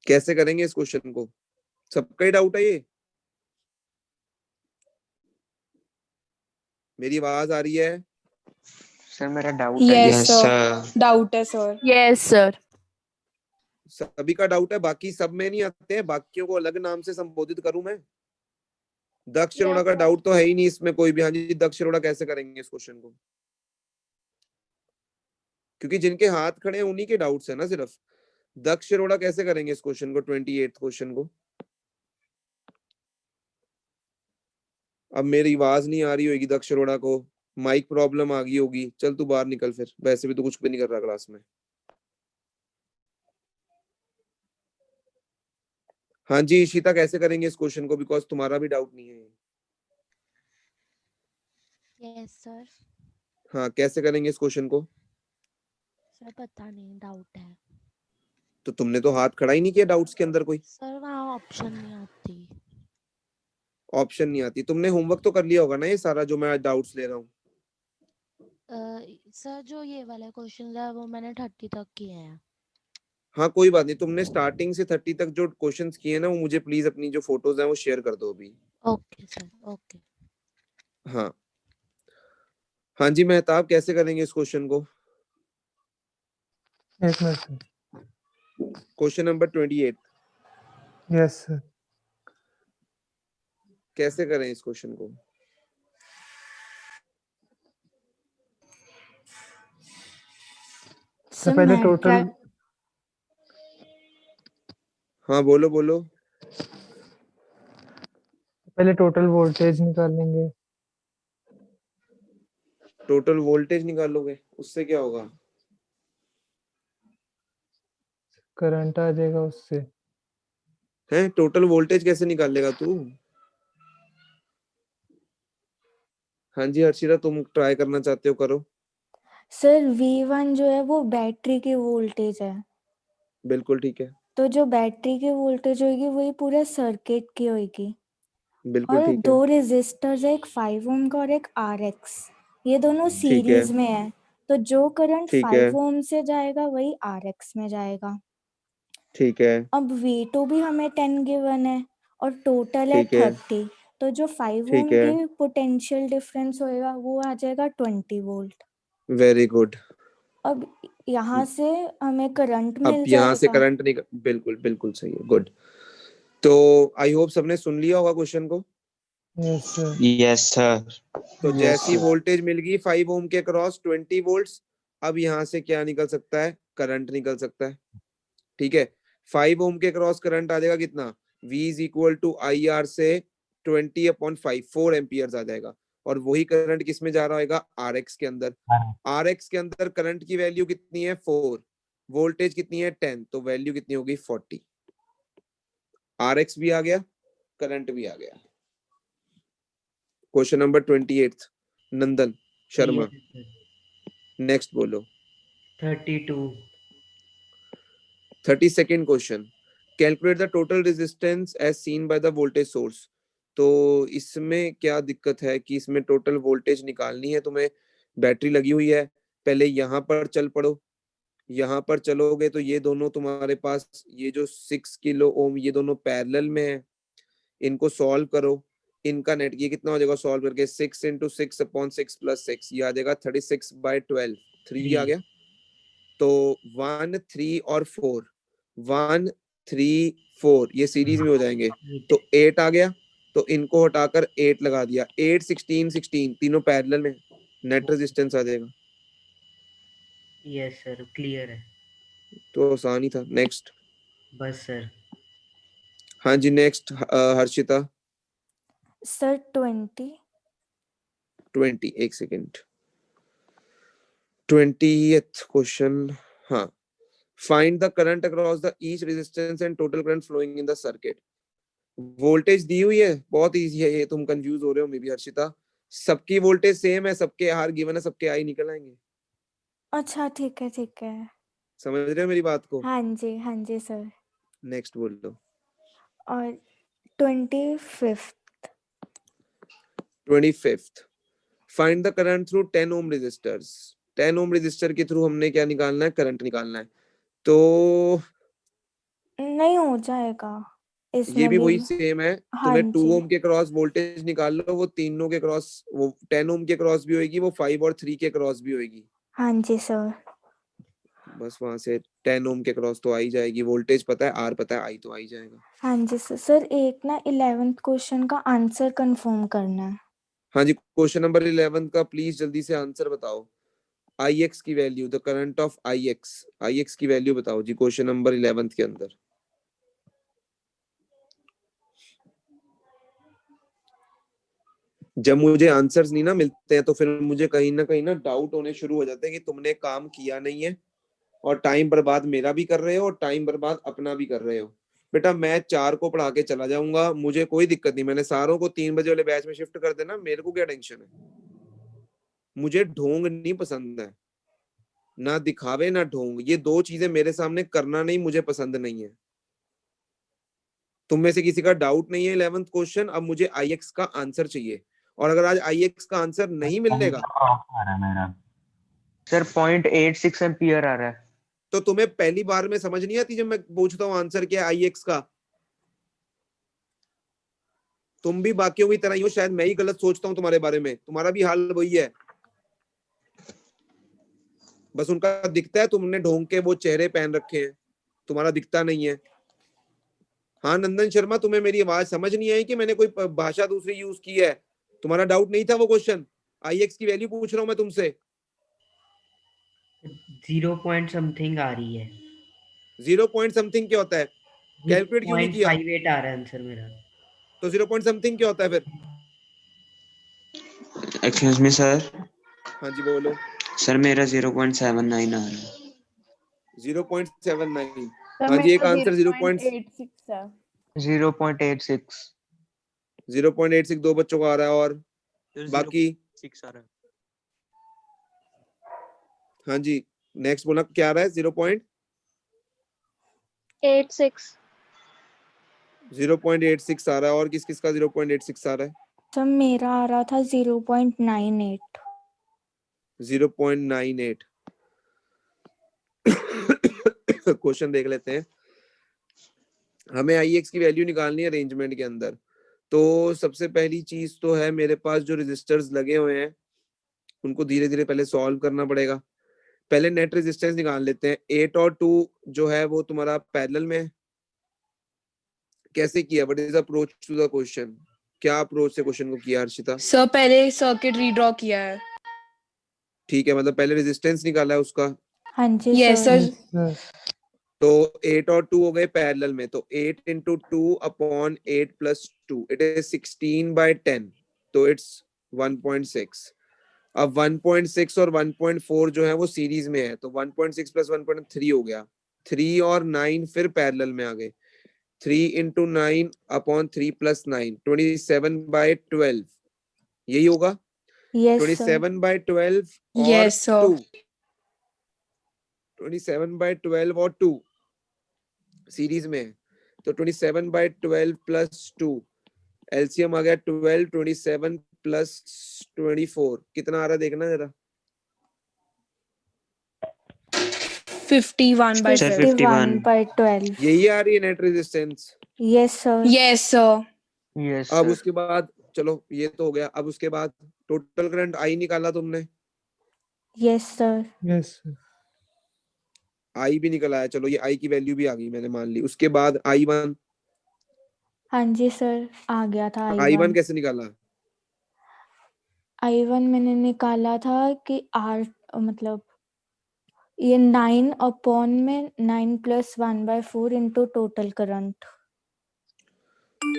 S1: कैसे करेंगे इस क्वेश्चन को? सबका ही डाउट है ये? मेरी आवाज आ रही है?
S4: सर मेरा डाउट है।
S6: यस सर, डाउट है सर।
S5: Yes sir.
S1: सभी का डाउट है, बाकी सब में नहीं आते हैं, बाकियों को अलग नाम से संबोधित करूं मैं? दक्ष अरोड़ा
S2: Yes,
S1: का
S2: sir.
S1: डाउट तो है ही नहीं इसमें कोई भी। हाँ जी, दक्ष अरोड़ा कैसे करेंगे इस क्वेश्चन को? क्योंकि जिनके हाथ खड़े हैं उन्हीं के डाउट्स है ना सिर्फ। दक्ष अरोड़ा कैसे करेंगे इस क्वेश्चन को, 28th क्वेश्चन को? अब मेरी आवाज नहीं आ रही होगी दक्ष अरोड़ा को, माइक प्रॉब्लम आ गई होगी, चल तू बाहर निकल फिर, वैसे भी तू कुछ भी नहीं कर रहा क्लास में। हाँ जी ईशिता, कैसे करेंगे इस क्वेश्चन को, बिकॉज तुम्हारा भी डाउट नहीं है।
S10: Yes sir.
S1: हाँ कैसे करेंगे इस क्वेश्चन को?
S10: सर पता नहीं, डाउट है।
S1: तो तुमने तो हाथ खड़ा ही नहीं किया डाउट्स के अंदर कोई।
S10: सर वहाँ ऑप्शन नहीं आती।
S1: ऑप्शन नहीं आती? तुमने होमवर्क तो कर लिया होगा ना ये सारा जो मैं आज डाउट्स ले रहा हूँ।
S10: सर जो ये वाला क्वेश्चन है वो मैंने 30 तक किए हैं।
S1: हाँ कोई बात नहीं, तुमने स्टार्टिंग से 30 तक जो क्वेश्चंस किए ना वो मुझे प्लीज अपनी जो फोटोज हैं वो शेयर कर दो अभी।
S10: Okay sir, okay.
S1: हाँ हाँ जी मेहताब, कैसे करेंगे इस क्वेश्चन को?
S9: एक minute sir.
S1: Question number 28
S9: yes sir.
S1: कैसे करें इस क्वेश्चन को?
S9: सर पहले टोटल,
S1: हाँ बोलो बोलो।
S9: पहले टोटल वोल्टेज निकालेंगे।
S1: टोटल वोल्टेज निकालोगे, उससे क्या होगा?
S9: करंट आ जाएगा उससे।
S1: है टोटल वोल्टेज कैसे निकालेगा तू? हाँ जी हर्षिता, तुम ट्राई करना चाहते हो, करो।
S11: सर V1 जो है वो बैटरी की वोल्टेज है,
S1: बिल्कुल ठीक है।
S11: तो जो बैटरी की वोल्टेज होगी वही पूरे सर्किट की होगी।
S1: बिल्कुल
S11: और
S1: ठीक है।
S11: दो रेजिस्टर्स है, एक 5 ओम का और एक RX, ये दोनों
S1: ठीक है।
S11: सीरीज में है, तो जो करंट
S1: ठीक है।
S11: 5 ओम से जाएगा वही RX में जाएगा।
S1: ठीक है।
S11: अब V2 भी हमें 10 गिवन है और टोटल है
S1: ठीक है।
S11: 30, तो जो 5
S1: ठीक
S11: ओम
S1: है।
S11: की पोटेंशियल डिफरेंस होएगा वो आ जाएगा 20 वोल्ट।
S1: Very good.
S11: अब यहाँ से हमें करंट
S1: अब
S11: मिल
S1: यहाँ से
S11: जाएगा।
S1: करंट नहीं, बिल्कुल बिल्कुल सही है, गुड। तो आई होप सबने सुन लिया होगा क्वेश्चन को।
S9: Yes sir.
S4: Yes sir.
S1: तो जैसी वोल्टेज मिल गई 5 ओम के क्रॉस 20 वोल्ट्स, अब यहाँ से क्या निकल सकता है? करंट निकल सकता है। ठीक है, 5 ओम के क्रॉस करंट आ जाएगा कितना? V is equal to I R से 20/5 4 एम्पियर्स आ जाएगा। और वही करंट किस में जा रहा होगा? RX के अंदर। RX के अंदर करंट की वैल्यू कितनी है? 4। वोल्टेज कितनी है? 10। तो वैल्यू कितनी होगी? 40। RX भी आ गया, करंट भी आ गया। Question number 28 Nandan Sharma, next बोलो।
S3: 32।
S1: 32nd question, calculate the total resistance as seen by the voltage source. तो इसमें क्या दिक्कत है कि इसमें टोटल वोल्टेज निकालनी है तुम्हें। बैटरी लगी हुई है, पहले यहाँ पर चल पड़ो। यहाँ पर चलोगे तो ये दोनों तुम्हारे पास, ये जो 6 किलो ओम, ये दोनों पैरेलल में है। इनको सॉल्व करो, इनका नेट ये कितना हो जाएगा सॉल्व करके? 6 × 6/6 + 6, ये आ जाएगा 36/12। 3 आ गया। तो 1 3 और 4, 1 3 4 ये सीरीज में हो जाएंगे, तो 8 आ गया। तो इनको हटाकर 8 लगा दिया, 8 16 16 तीनों पैरेलल में, नेट रेजिस्टेंस आ जाएगा।
S3: यस सर, क्लियर है।
S1: तो आसान ही था। नेक्स्ट।
S3: बस सर।
S1: हाँ जी नेक्स्ट हर्षिता।
S11: सर 20।
S1: 20 एक सेकेंड। 20th question. हाँ, find the current across the each resistance and total current flowing in the circuit. Voltage दी हुई है, बहुत इजी है ये, तुम कंफ्यूज हो रहे हो मे बी हर्षिता। सबकी वोल्टेज सेम है, सबके आर गिवन है, सबके आई निकल आएंगे।
S11: अच्छा ठीक है ठीक है।
S1: समझ रहे हो मेरी बात को?
S11: हाँ जी सर।
S1: नेक्स्ट बोल लो।
S11: और 25th।
S1: 25th, find the current through 10 ohm resistors. 10 ohm resistor के थ्रू हमने क्या निकालना है? करंट निकालना है। तो
S11: नहीं हो जाएगा
S1: ये
S11: इसमें
S1: भी
S11: भी।
S1: वही सेम है,
S11: हाँ
S1: तुम्हें 2
S11: जी।
S1: ओम के क्रॉस वोल्टेज निकाल लो, वो तीनों के क्रॉस, वो 10 ओम के क्रॉस भी होगी, वो 5 और 3 के क्रॉस भी होगी।
S11: हाँ जी सर।
S1: बस वहां से 10 ओम के क्रॉस तो आ ही जाएगी, वोल्टेज पता है, आर पता है, आई तो आ ही जाएगा।
S11: हाँ जी सर। सर एक ना 11th क्वेश्चन का आंसर कंफर्म करना है।
S1: हाँ जी, क्वेश्चन नंबर 11 का प्लीज जल्दी से आंसर बताओ। IX की value, the current of IX की वैल्यू बताओ जी, क्वेश्चन नंबर 11 के अंदर। जब मुझे आंसर्स नहीं ना मिलते हैं तो फिर मुझे कहीं ना डाउट होने शुरू हो जाते हैं कि तुमने काम किया नहीं है और टाइम बर्बाद मेरा भी कर रहे हो और टाइम बर्बाद अपना भी कर रहे हो। बेटा मैं 4 को पढ़ा के चला जाऊंगा, मुझे कोई दिक्कत नहीं, मैंने सारों को 3 बजे वाले बैच में शिफ्ट कर देना, मेरे को क्या टेंशन है। मुझे ढोंग नहीं पसंद है, ना दिखावे ना ढोंग, ये 2 चीजें मेरे सामने करना नहीं मुझे पसंद नहीं है। तुम में से किसी का डाउट नहीं है 11th क्वेश्चन, अब मुझे IX का आंसर चाहिए और अगर आज IX का आंसर नहीं मिलेगा
S7: आ रहा है मेरा।
S4: सर 0.86 एम्पियर आ रहा है।
S1: तो तुम्हें पहली बार में समझ नहीं आती जब मैं पूछता हूँ आंसर क्या है IX का। तुम भी बाकियों की तरह ही हो, शायद मैं ही गलत सोचता हूँ तुम्हारे बारे में, तुम्हारा भी हाल वही है, बस उनका दिखता है, तुमने ढोंग के वो चेहरे पहन रखे हैं, तुम्हारा दिखता नहीं है। हाँ नंदन शर्मा, तुम्हें मेरी आवाज समझ नहीं आई कि मैंने कोई भाषा दूसरी यूज की है? तुम्हारा डाउट नहीं था वो क्वेश्चन? IX की वैल्यू पूछ रहा हूं मैं तुमसे।
S3: 0 पॉइंट समथिंग आ रही है।
S1: 0 पॉइंट समथिंग क्या होता है? कैलकुलेट क्यों नहीं किया?
S3: 0.58 आ रहा है आंसर मेरा।
S1: तो 0 पॉइंट समथिंग क्या होता है फिर?
S12: Excuse me sir.
S1: हाँ जी बोलो।
S12: सर मेरा 0.79 आ रहा है।
S1: 0.79।
S5: तो
S1: हाँ जी, एक
S5: मेरा
S1: आंसर
S5: 0.86 है।
S4: 0.86
S1: 0.86 2 बच्चों का आ रहा है, और बाकी
S12: 6 आ रहा है।
S1: हाँ जी नेक्स्ट बोला क्या आ रहा है? 0.86 आ रहा है, और किस किस का 0.86 आ रहा है?
S11: तो मेरा आ रहा था 0.98।
S1: 0.98। क्वेश्चन देख लेते हैं। हमें IX की वैल्यू निकालनी है अरेंजमेंट के अंदर। तो सबसे पहली चीज तो है मेरे पास जो रेजिस्टर्स लगे हुए हैं उनको धीरे धीरे पहले सॉल्व करना पड़ेगा। पहले नेट रेजिस्टेंस निकाल लेते हैं। 8 और 2 जो है वो तुम्हारा पैरेलल में है। कैसे किया? What is approach to the question? क्या अप्रोच से क्वेश्चन को किया हर्षिता?
S6: सर पहले सर्किट रीड्रॉ किया है।
S1: ठीक है, मतलब पहले रेजिस्टेंस निकाला है उसका।
S11: हाँ जी
S6: यस
S11: सर।
S6: सर।
S1: तो 8 और 2 हो गए पैरेलल में, तो 8 into 2 upon 8 plus 2 it is 16/10, तो इट्स 1.6। अब 1.6 और 1.4 जो है वो सीरीज में है, तो 1.6 plus 1.3 हो गया। 3 और 9 फिर पैरेलल में आ गए। 3 into 9 upon 3 plus 9 27/12, यही होगा।
S11: Yes sir.
S1: 27/12 और
S6: यस सर।
S1: 2, 27/12 और 2 सीरीज में है, तो 27/12 प्लस 2, एलसीएम आ गया 12, 27 प्लस 24 कितना आ रहा है देखना जरा।
S6: 51/12।
S11: 51/12।
S1: यही आ रही है net resistance?
S11: Yes sir.
S6: Yes sir.
S4: Yes
S1: अब
S4: सर।
S1: उसके बाद चलो ये तो हो गया। अब उसके बाद टोटल करंट आई निकाला तुमने?
S11: Yes sir.
S9: Yes sir.
S1: I भी निकल आया, चलो ये आई की वैल्यू भी आ गई मैंने मान ली। उसके बाद I1?
S11: हाँ जी सर, आ गया था
S1: I1 कैसे निकाला?
S11: I1 मैंने निकाला था कि R मतलब ये 9 में 9 + 1/4 इंटू टोटल करंट।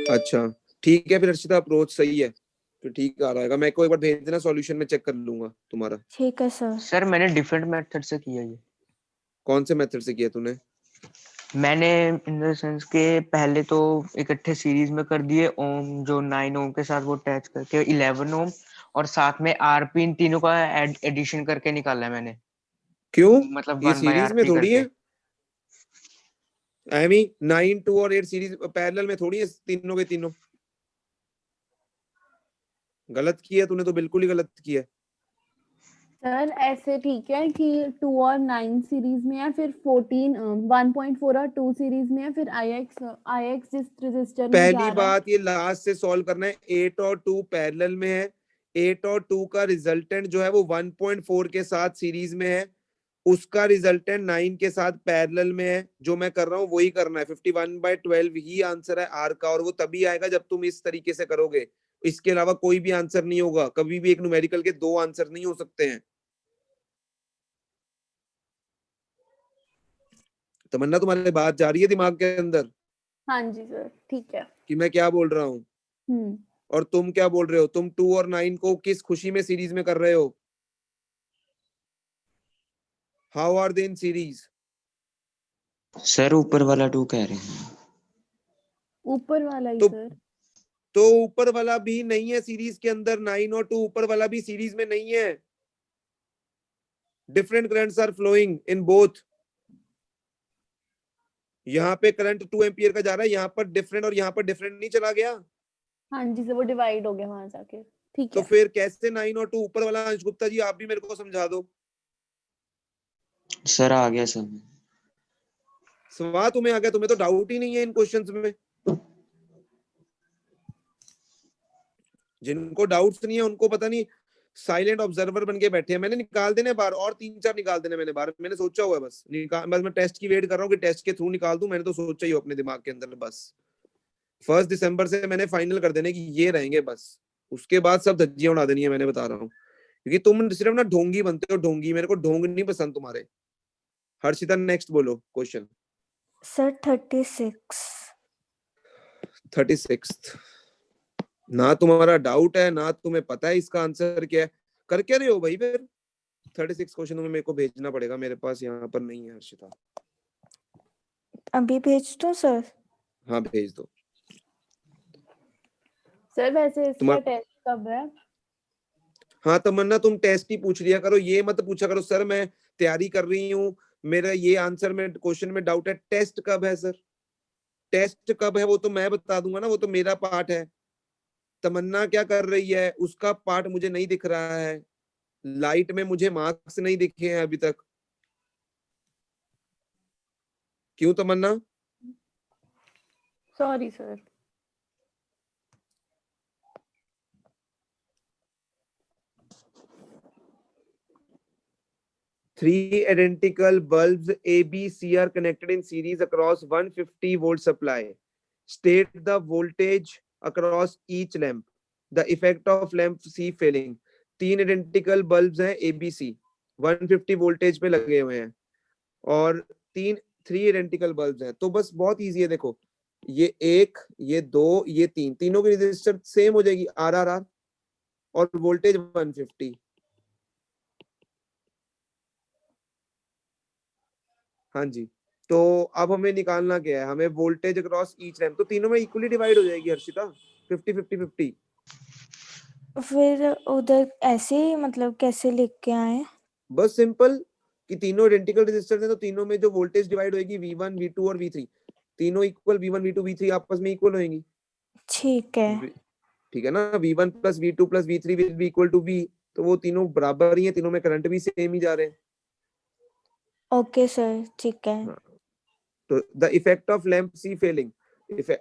S1: अच्छा ठीक है, फिर अर्शिता अप्रोच सही है, तो ठीक आ रहा है। मैं को एक बार भेज देना, सॉल्यूशन में चेक कर लूंगा तुम्हारा।
S11: ठीक है सर।
S4: सर मैंने डिफरेंट मेथड से किया ये।
S1: कौन से मेथड से किया तूने?
S4: मैंने इन द सेंस के पहले तो इकट्ठे सीरीज में कर दिए ओम, जो 9 ओम के साथ वो अटैच करके 11 ओम, और साथ में आरपी, इन तीनों का एडिशन करके निकाला है मैंने।
S1: क्यों?
S4: मतलब
S1: ये
S4: 1 बाय
S1: सीरीज में
S4: आरपी
S1: थोड़ी
S4: करके।
S1: है। आई मीन 9, 2 और 8 सीरीज पैरेलल में थोड़ी है तीनों के तीनों। गलत किया तूने, तो बिल्कुल ही गलत किया।
S5: सर ऐसे ठीक है कि 2 और 9 सीरीज में है, फिर 1.4 और 2 सीरीज में है, फिर IX जिस रजिस्टर में जा
S1: पहली
S5: रहा है।
S1: बात ये लास्ट से सॉल्व करना है। 8 और 2 पैरेलल में है, 8 और 2 का रिजल्टेंट जो है वो 1.4 के साथ सीरीज में है, उसका रिजल्टेंट 9 के साथ पैरेलल में है। जो मैं कर रहा हूँ वही करना है। 51/12 ही आंसर है आर का, और वो तभी आएगा जब तुम इस तरीके से करोगे। इसके अलावा कोई भी आंसर नहीं होगा। कभी भी एक न्यूमेरिकल के 2 आंसर नहीं हो सकते हैं। तमन्ना तुम्हारे बात जा रही है दिमाग के अंदर
S5: हाँ जी सर, ठीक है।
S1: कि मैं क्या बोल रहा हूँ? और तुम क्या बोल रहे हो? तुम 2 और 9 को किस खुशी में सीरीज में कर रहे हो? How are they in series?
S12: Sir ऊपर वाला 2 कह रहे हैं।
S5: ऊपर वाला ही
S1: तो
S5: सर।
S1: तो ऊपर वाला भी नहीं है सीरीज के अंदर, 9 और 2 ऊपर वाला भी सीरीज में नहीं है। Different currents are flowing in both. यहाँ पे करंट 2 एम्पियर का जा रहा है, यहाँ पर डिफरेंट और यहाँ पर डिफरेंट नहीं चला गया।
S5: हाँ जी सर, वो डिवाइड हो गया वहां जाके। ठीक
S1: तो
S5: है।
S1: फिर कैसे 9 और 2 ऊपर वाला? अंश गुप्ता जी आप भी मेरे को समझा दो।
S12: सर आ गया समझ।
S1: सवाल तुम्हें आ गया? तुम्हें तो डाउट ही नहीं है इन क्वेश्चंस में। जिनको डाउट्स नहीं है उनको पता नहीं साइलेंट ऑब्जर्वर बन के बैठे हैं। मैंने निकाल देने बार, और 3-4 निकाल देने मैंने बार, मैंने सोचा हुआ है बस निकाल। बस मैं टेस्ट की वेट कर रहा हूँ कि टेस्ट के थ्रू निकाल दूं। मैंने तो सोचा ही हो अपने दिमाग के अंदर बस 1 दिसंबर से मैंने फाइनल कर देने की ये रहेंगे बस। उसके बाद सब धज्जियां उड़ा देनी है, मैंने बता रहा हूँ। क्योंकि तुम सिर्फ ना ढोंगी बनते हो, ढोंगी। मेरे को ढोंग नहीं पसंद तुम्हारे। हर्षिता नेक्स्ट बोलो क्वेश्चन।
S11: सर 36।
S1: 36 ना तुम्हारा डाउट है ना तुम्हें पता है इसका आंसर क्या है। कर क्या रहे हो भाई? फिर 36 क्वेश्चन में मेरे को भेजना पड़ेगा, मेरे पास यहाँ पर नहीं है हर्षिता।
S11: अभी भेज दो सर।
S1: हाँ भेज दो।
S5: सर वैसे इसका
S1: तुम्हारा
S5: टेस्ट कब है?
S1: हाँ तमन्ना, तुम टेस्ट ही पूछ लिया करो, ये मत पूछा करो सर मैं तैयारी कर रही हूँ, मेरा ये आंसर में क्वेश्चन में डाउट है। टेस्ट कब है सर? टेस्ट कब है वो तो मैं बता दूंगा ना, वो तो मेरा पार्ट है। तमन्ना क्या कर रही है उसका पार्ट मुझे नहीं दिख रहा है। लाइट में मुझे मार्क्स नहीं दिखे हैं अभी तक। क्यों Tamanna?
S5: Sorry sir.
S1: Three identical bulbs A, B, C are connected in series across 150 volt supply. State the voltage across each lamp. The effect of lamp C failing. 3 identical bulbs हैं A, B, C, 150 voltage पे लगे हुए हैं और 3 identical bulbs हैं। तो बस बहुत इजी है, देखो ये 1, ये 2, ये 3, तीनों की रेजिस्टर सेम हो जाएगी RRR और वोल्टेज 150। हाँ जी, तो अब हमें निकालना क्या है? हमें वोल्टेज अक्रॉस ईच लैम्प। तो तीनों में इक्वली डिवाइड हो जाएगी हर्षिता, 50-50-50।
S11: फिर उधर ऐसे ही मतलब कैसे लिख के आए?
S1: बस सिंपल कि तीनों आइडेंटिकल रेजिस्टर्स हैं तो तीनों में जो वोल्टेज डिवाइड होगी V1 V2 और V3, तीनों इक्वल V1 V2 V3 आपस में इक्वल होंगी।
S11: ठीक है।
S1: ठीक है ना? V1 plus V2 plus V3 will be equal to V। तो वो तीनों बराबर ही हैं, तीनों में करंट भी सेम ही जा रहे हैं।
S11: ओके सर ठीक है।
S1: हाँ। तो the effect of lamp C failing,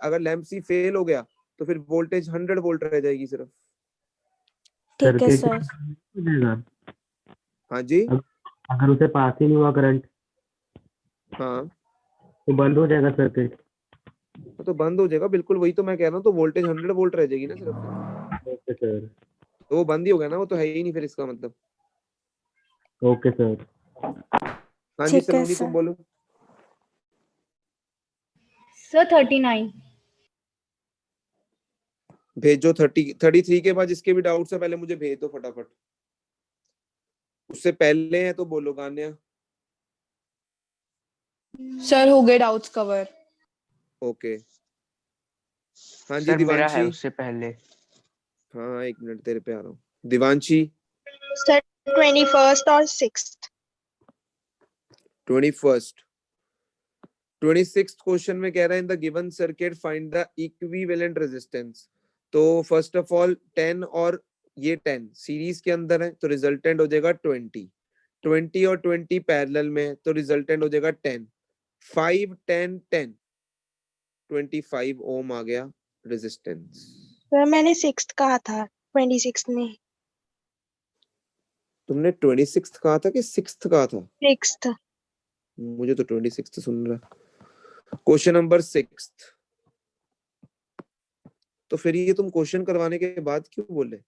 S1: अगर लैंप सी फेल हो गया तो फिर वोल्टेज 100 वोल्ट रह जाएगी सिर्फ।
S11: ठीक है सर।
S7: हो जाएगा
S1: हाँ जी।
S7: अगर उसे पास ही नहीं हुआ करंट
S1: हाँ
S7: तो बंद हो जाएगा सर्किट।
S1: तो बंद हो जाएगा, बिल्कुल वही तो मैं कह रहा हूँ। तो वोल्टेज 100 वोल्ट रह जाएगी ना सिर्फ।
S7: Okay sir.
S1: तो वो बंद ही हो गया ना, वो तो है ही नहीं फिर इसका मतलब।
S7: Okay sir.
S1: हाँ जी
S11: ठीक है
S1: सलोनी
S11: सर।
S1: तुम बोलो।
S8: सर 39।
S1: भेजो 33 के बाद जिसके भी डाउट्स है पहले मुझे भेज दो फटाफट। उससे पहले है तो बोलो गान्या।
S6: सर हो गए डाउट्स कवर।
S1: ओके हाँ जी
S4: सर मेरा है
S1: दिवांशी।
S4: उससे पहले।
S1: हाँ एक मिनट तेरे पे आ रहा हूँ। दिवांशी।
S2: सर 21st और 6th।
S1: 21st 26th क्वेश्चन में कह रहा है in the given circuit find the equivalent resistance. तो फर्स्ट ऑफ ऑल 10 और ये 10 सीरीज के अंदर है तो रिजल्टेंट हो जाएगा 20 और 20 पैरेलल में है तो रिजल्टेंट हो जाएगा 10। 5 10 10 25 ओम आ गया रेजिस्टेंस।
S2: सर मैंने 6th कहा था, 26 में।
S1: तुमने 26th कहा था कि 6th कहा था?
S2: 6th।
S1: मुझे तो 26th सुन रहा। Question number 6। तो फिर ये तुम क्वेश्चन करवाने के बाद क्यों बोले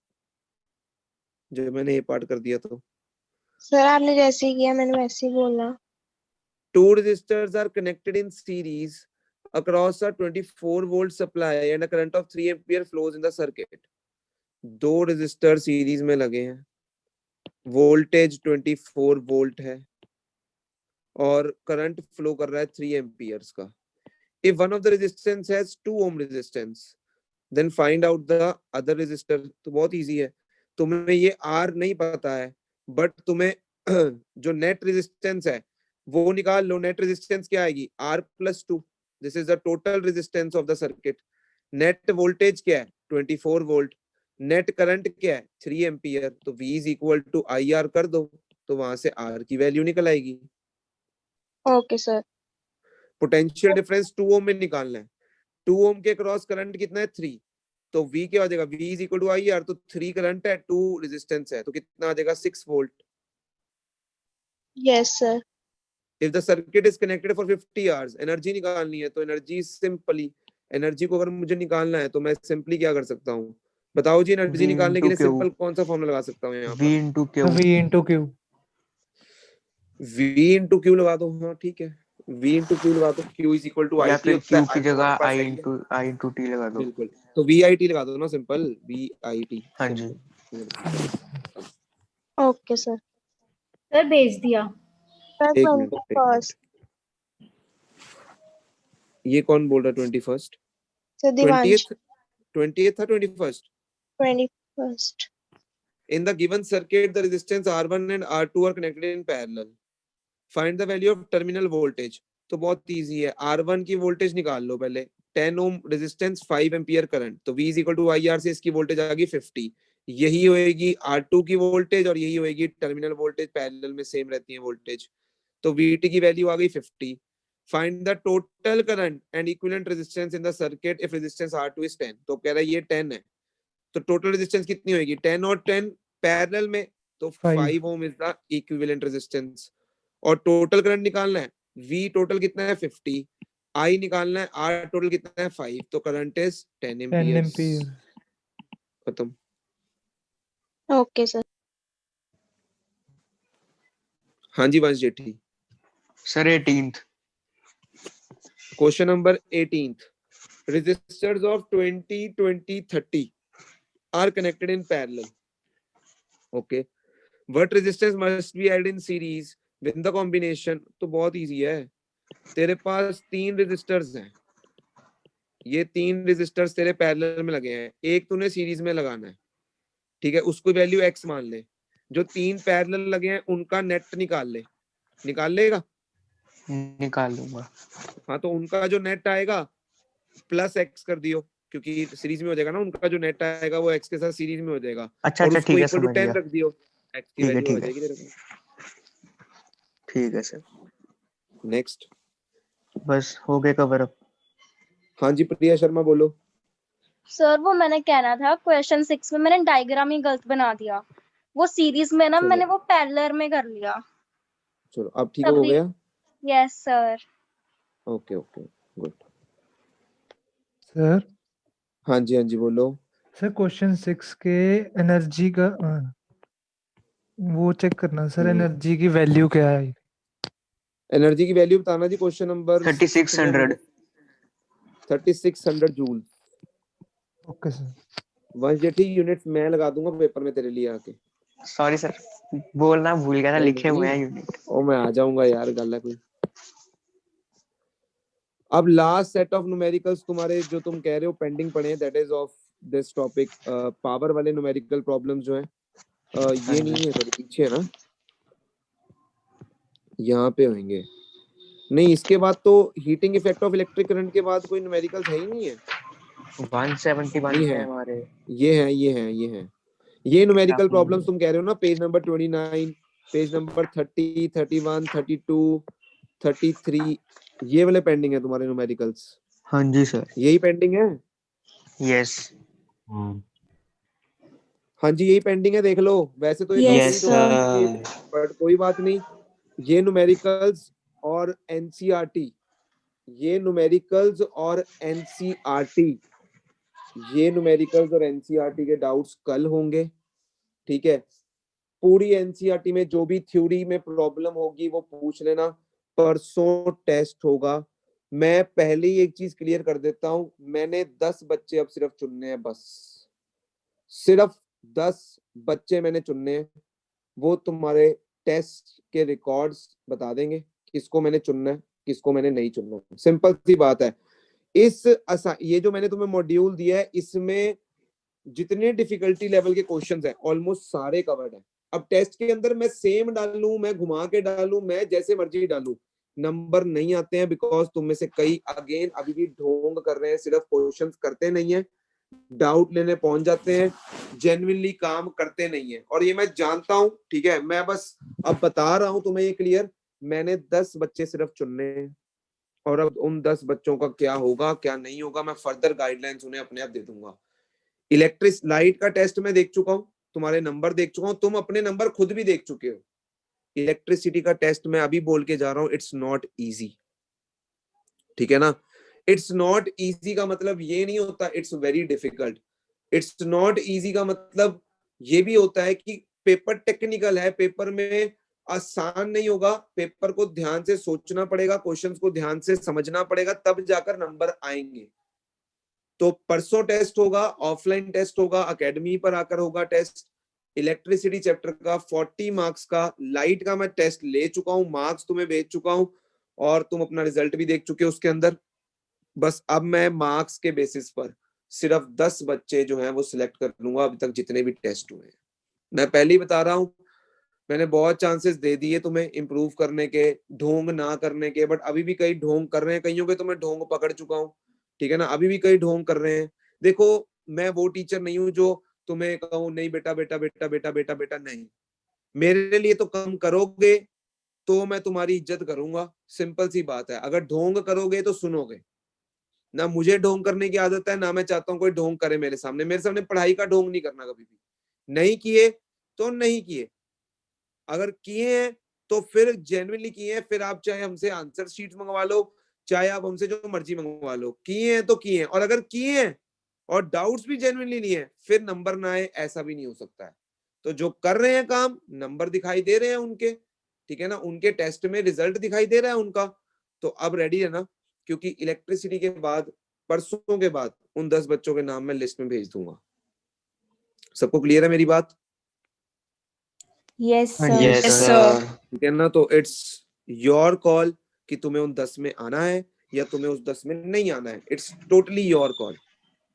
S1: जब मैंने ये पार्ट कर दिया? तो
S2: सर आपने जैसे ही किया मैंने वैसे ही बोला।
S1: 2 resistors are connected in series across a 24 volt supply and a current of 3 ampere flows in the circuit. दो रेजिस्टर सीरीज में लगे हैं, वोल्टेज 24 वोल्ट है और करंट फ्लो कर रहा है 3 एम्पियर्स का. If one of the resistance has 2 ohm resistance, then find out the other resistor. तो बहुत इजी है, तुम्हें ये R नहीं पता है बट तुम्हें जो नेट रेजिस्टेंस है वो निकाल लो. नेट रेजिस्टेंस क्या आएगी? R plus 2. This is the total resistance of the circuit. Net voltage क्या है? 24 वोल्ट. नेट करंट क्या है? 3 एम्पियर. तो V is equal to IR कर दो, तो वहां से R की वैल्यू निकल आएगी.
S2: Okay sir.
S1: पोटेंशियल डिफरेंस 2 ओम में निकालना है. 2 ओम के क्रॉस करंट कितना है? 3. तो V क्या हो जाएगा? V is equal to IR. तो 3 करंट है, 2 रेजिस्टेंस है, तो कितना आ जाएगा? 6 volt.
S2: Yes sir.
S1: If the circuit is connected for 50 hours, energy निकालनी है. तो एनर्जी सिंपली, एनर्जी को अगर मुझे निकालना है तो मैं सिंपली क्या कर सकता हूँ? बताओ जी. एनर्जी निकालने के लिए सिंपल कौन सा फॉर्मूला लगा सकता हूँ यहाँ पर?
S9: V into Q
S1: लगा दो. हाँ ठीक है, V into Q लगा दो. Q is equal to
S4: या
S1: IT
S4: फिर
S1: होता है.
S4: Q की जगह I into T लगा दो.
S1: बिल्कुल, तो VIT लगा दो ना, सिंपल VIT.
S4: हाँ जी.
S2: Okay sir.
S8: सर भेज दिया.
S1: एक मिनट. ये कौन बोल रहा है? 21st?
S2: सर दिवांश.
S1: 20th था 21st?
S2: 21st.
S1: In the given circuit, the resistance R1 and R2 are connected in parallel. Find the value of terminal voltage. तो बहुत इजी है. R1 की वोल्टेज निकाल लो पहले. 10 ओम रेजिस्टेंस, 5 एम्पियर करंट. तो V is equal to IR से इसकी voltage आ गई 50. यही होएगी R2 की वोल्टेज और यही होएगी टर्मिनल वोल्टेज. पैरेलल में सेम रहती है वोल्टेज. तो VT की वैल्यू आ गई 50. Find the total current and equivalent resistance in the circuit if resistance R2 is 10. तो कह रहा है ये 10 है, तो टोटल रेजिस्टेंस कितनी होगी? 10 और 10 पैरेलल में, तो 5 ओम इज द इक्विवेलेंट रेजिस्टेंस. और टोटल करंट निकालना है. V टोटल कितना है? 50. I निकालना है. R टोटल कितना है? 5. तो करंट इज 10 एम्पियर. खत्म.
S2: Okay sir.
S1: हाँ जी वंश जेठी.
S4: Sir 18th.
S1: Question number 18th. Resistors of 20, 20, 30 are connected in parallel. Okay. What resistance must be added in series with the combination? तो बहुत इजी है. तेरे पास 3 रेजिस्टर्स हैं. ये 3 रेजिस्टर्स तेरे पैरेलल में लगे हैं. एक तूने सीरीज में लगाना है, ठीक है? उसको वैल्यू x मान ले. जो 3 पैरेलल लगे हैं उनका नेट निकाल ले. निकाल लेगा?
S4: निकाल लूंगा.
S1: हाँ, तो उनका जो नेट आएगा प्लस x कर दियो, क्योंकि सीरीज में हो जाएगा ना. उनका जो नेट आएगा वो x के साथ सीरीज में हो जाएगा.
S4: अच्छा अच्छा ठीक है, समझ गया.
S1: 10 रख दियो, x की वैल्यू हो जाएगी तेरे को.
S4: ठीक है सर.
S1: नेक्स्ट.
S4: बस हो गए कवर अप.
S1: हाँ जी प्रिया शर्मा बोलो.
S2: सर वो मैंने कहना था, क्वेश्चन 6 में मैंने डायग्राम ही गलत बना दिया. वो सीरीज में ना, मैंने वो पैरेलल में कर लिया.
S1: चलो अब ठीक हो गया.
S2: Yes sir.
S1: Okay okay good.
S9: Sir.
S1: हाँ जी बोलो.
S9: सर क्वेश्चन 6 के एनर्जी का वो चेक करना सर. एनर्जी की वैल्यू क्या है?
S1: एनर्जी की वैल्यू बताना जी. Question number 3600 joule.
S9: Okay sir.
S1: Vansh Jethi units मैं लगा दूंगा पेपर में तेरे लिए आके.
S4: सॉरी सर, बोलना भूल गया था. लिखे हुए हैं यूनिट.
S1: ओ मैं आ जाऊंगा यार, गल है कोई. अब लास्ट सेट ऑफ न्यूमेरिकल्स तुम्हारे जो तुम कह रहे हो पेंडिंग पड़े हैं, that is of this topic. Power वाले न्यूमेरिकल प्रॉब्लम्स जो हैं, ये नहीं है सर, पीछे है ना, यहाँ पे होंगे. नहीं, इसके बाद तो heating effect of electric current के बाद कोई न्यूमेरिकल्स है ही नहीं है.
S4: 171 है हमारे.
S1: ये है ये न्यूमेरिकल प्रॉब्लम्स तुम कह रहे हो ना. पेज नंबर 29, पेज नंबर 30, 31, 32, 33, ये वाले पेंडिंग है तुम्हारे न्यूमेरिकल्स.
S4: हाँ जी सर.
S1: यही पेंडिंग है.
S4: यस.
S1: हाँ जी यही पेंडिंग है, देख लो. वैसे तो
S4: यस
S1: बट कोई बात नहीं. ये न्यूमेरिकल्स और एनसीईआरटी, ये न्यूमेरिकल्स और एनसीईआरटी के डाउट्स कल होंगे, ठीक है? पूरी एनसीईआरटी में जो भी थ्योरी में प्रॉब्लम होगी वो पूछ लेना. परसों टेस्ट होगा. मैं पहले ही एक चीज क्लियर कर देता हूं, मैंने 10 बच्चे अब सिर्फ चुनने हैं, बस सिर्फ 10 बच्चे मैंने चुनने हैं। वो तुम्हारे टेस्ट के रिकॉर्ड्स बता देंगे किसको मैंने चुनना है, किसको मैंने नहीं चुनना। सिंपल सी बात है। ये जो मैंने तुम्हें मॉड्यूल दिया है, इसमें जितने डिफिकल्टी लेवल के क्वेश्चंस हैं ऑलमोस्ट सारे कवर्ड हैं। अब टेस्ट के अंदर मैं सेम डालूं, मैं घुमा के डालूं, मैं जैसे मर्जी डालूं, नंबर नहीं आते हैं, बिकॉज तुम में से कई अगेन अभी भी ढोंग कर रहे हैं, सिर्फ क्वेश्चंस करते नहीं है, डाउट लेने पहुंच जाते हैं, जेन्युइनली काम करते नहीं है। और ये मैं जानता हूं, ठीक है, मैं बस अब बता रहा हूं तुम्हें ये क्लियर, मैंने 10 बच्चे सिर्फ चुनने हैं, और अब उन 10 बच्चों का क्या होगा क्या नहीं होगा मैं फर्दर गाइडलाइंस उन्हें अपने आप दे दूंगा। इलेक्ट्रिक लाइट का टेस्ट मैं देख चुका हूं, तुम्हारे नंबर देख चुका हूं, तुम अपने नंबर खुद भी देख चुके हो। इलेक्ट्रिसिटी का टेस्ट मैं अभी बोल के जा रहा हूं, इट्स नॉट इजी, ठीक है ना। इट्स नॉट इजी का मतलब ये नहीं होता it's very difficult. It's not easy का मतलब ये भी होता है कि पेपर टेक्निकल है, पेपर में आसान नहीं होगा, पेपर को ध्यान से सोचना पड़ेगा, क्वेश्चंस को ध्यान से समझना पड़ेगा, तब जाकर नंबर आएंगे। तो परसों टेस्ट होगा, ऑफलाइन टेस्ट होगा, एकेडमी पर आकर होगा टेस्ट। इलेक्ट्रिसिटी चैप्टर का 40 मार्क्स का, लाइट का मैं टेस्ट ले चुका हूं, मार्क्स तुम्हें भेज चुका हूं, और तुम अपना रिजल्ट भी देख चुके हो उसके अंदर। बस अब मैं मार्क्स के बेसिस पर सिर्फ 10 बच्चे जो हैं वो सिलेक्ट कर लूंगा, अभी तक जितने भी टेस्ट हुए हैं। मैं पहले ही बता रहा हूं, मैंने बहुत चांसेस दे दिए तुम्हें इम्प्रूव करने के, ढोंग ना करने के, बट अभी भी कई ढोंग कर रहे हैं, कईयों के तो मैं ढोंग पकड़ चुका हूं, ठीक है ना, अभी भी कई ढोंग कर रहे हैं। देखो मैं वो टीचर नहीं हूं जो तुम्हें कहूं नहीं बेटा बेटा बेटा बेटा बेटा बेटा, नहीं, मेरे लिए तो कम करोगे तो मैं तुम्हारी इज्जत करूंगा, सिंपल सी बात है। अगर ढोंग करोगे तो सुनोगे ना, मुझे ढोंग करने की आदत है ना, मैं चाहता हूं कोई ढोंग करे मेरे सामने पढ़ाई का ढोंग नहीं करना कभी भी। नहीं किए तो नहीं किए, अगर किए हैं तो फिर जेन्युइनली किए हैं, फिर आप चाहे हमसे आंसर शीट मंगवा लो, चाहे आप हमसे जो मर्जी मंगवा लो, किए हैं तो किए हैं। और अगर किए हैं और डाउट्स भी जेन्युइनली नहीं है, फिर नंबर ना आए, ऐसा भी नहीं हो सकता है। तो जो कर रहे हैं काम, नंबर दिखाई दे रहे हैं उनके, ठीक है ना, उनके टेस्ट में रिजल्ट दिखाई दे रहा है उनका, तो अब रेडी है ना, क्योंकि इलेक्ट्रिसिटी के बाद परसों के बाद उन 10 बच्चों के नाम मैं लिस्ट में भेज दूंगा। सबको क्लियर है मेरी बात?
S11: Yes
S12: Yes,
S11: sir.
S12: sir.
S1: ठीक है ना। तो इट्स योर कॉल कि तुम्हें उन 10 में आना है या तुम्हें उस 10 में नहीं आना है, इट्स टोटली योर कॉल,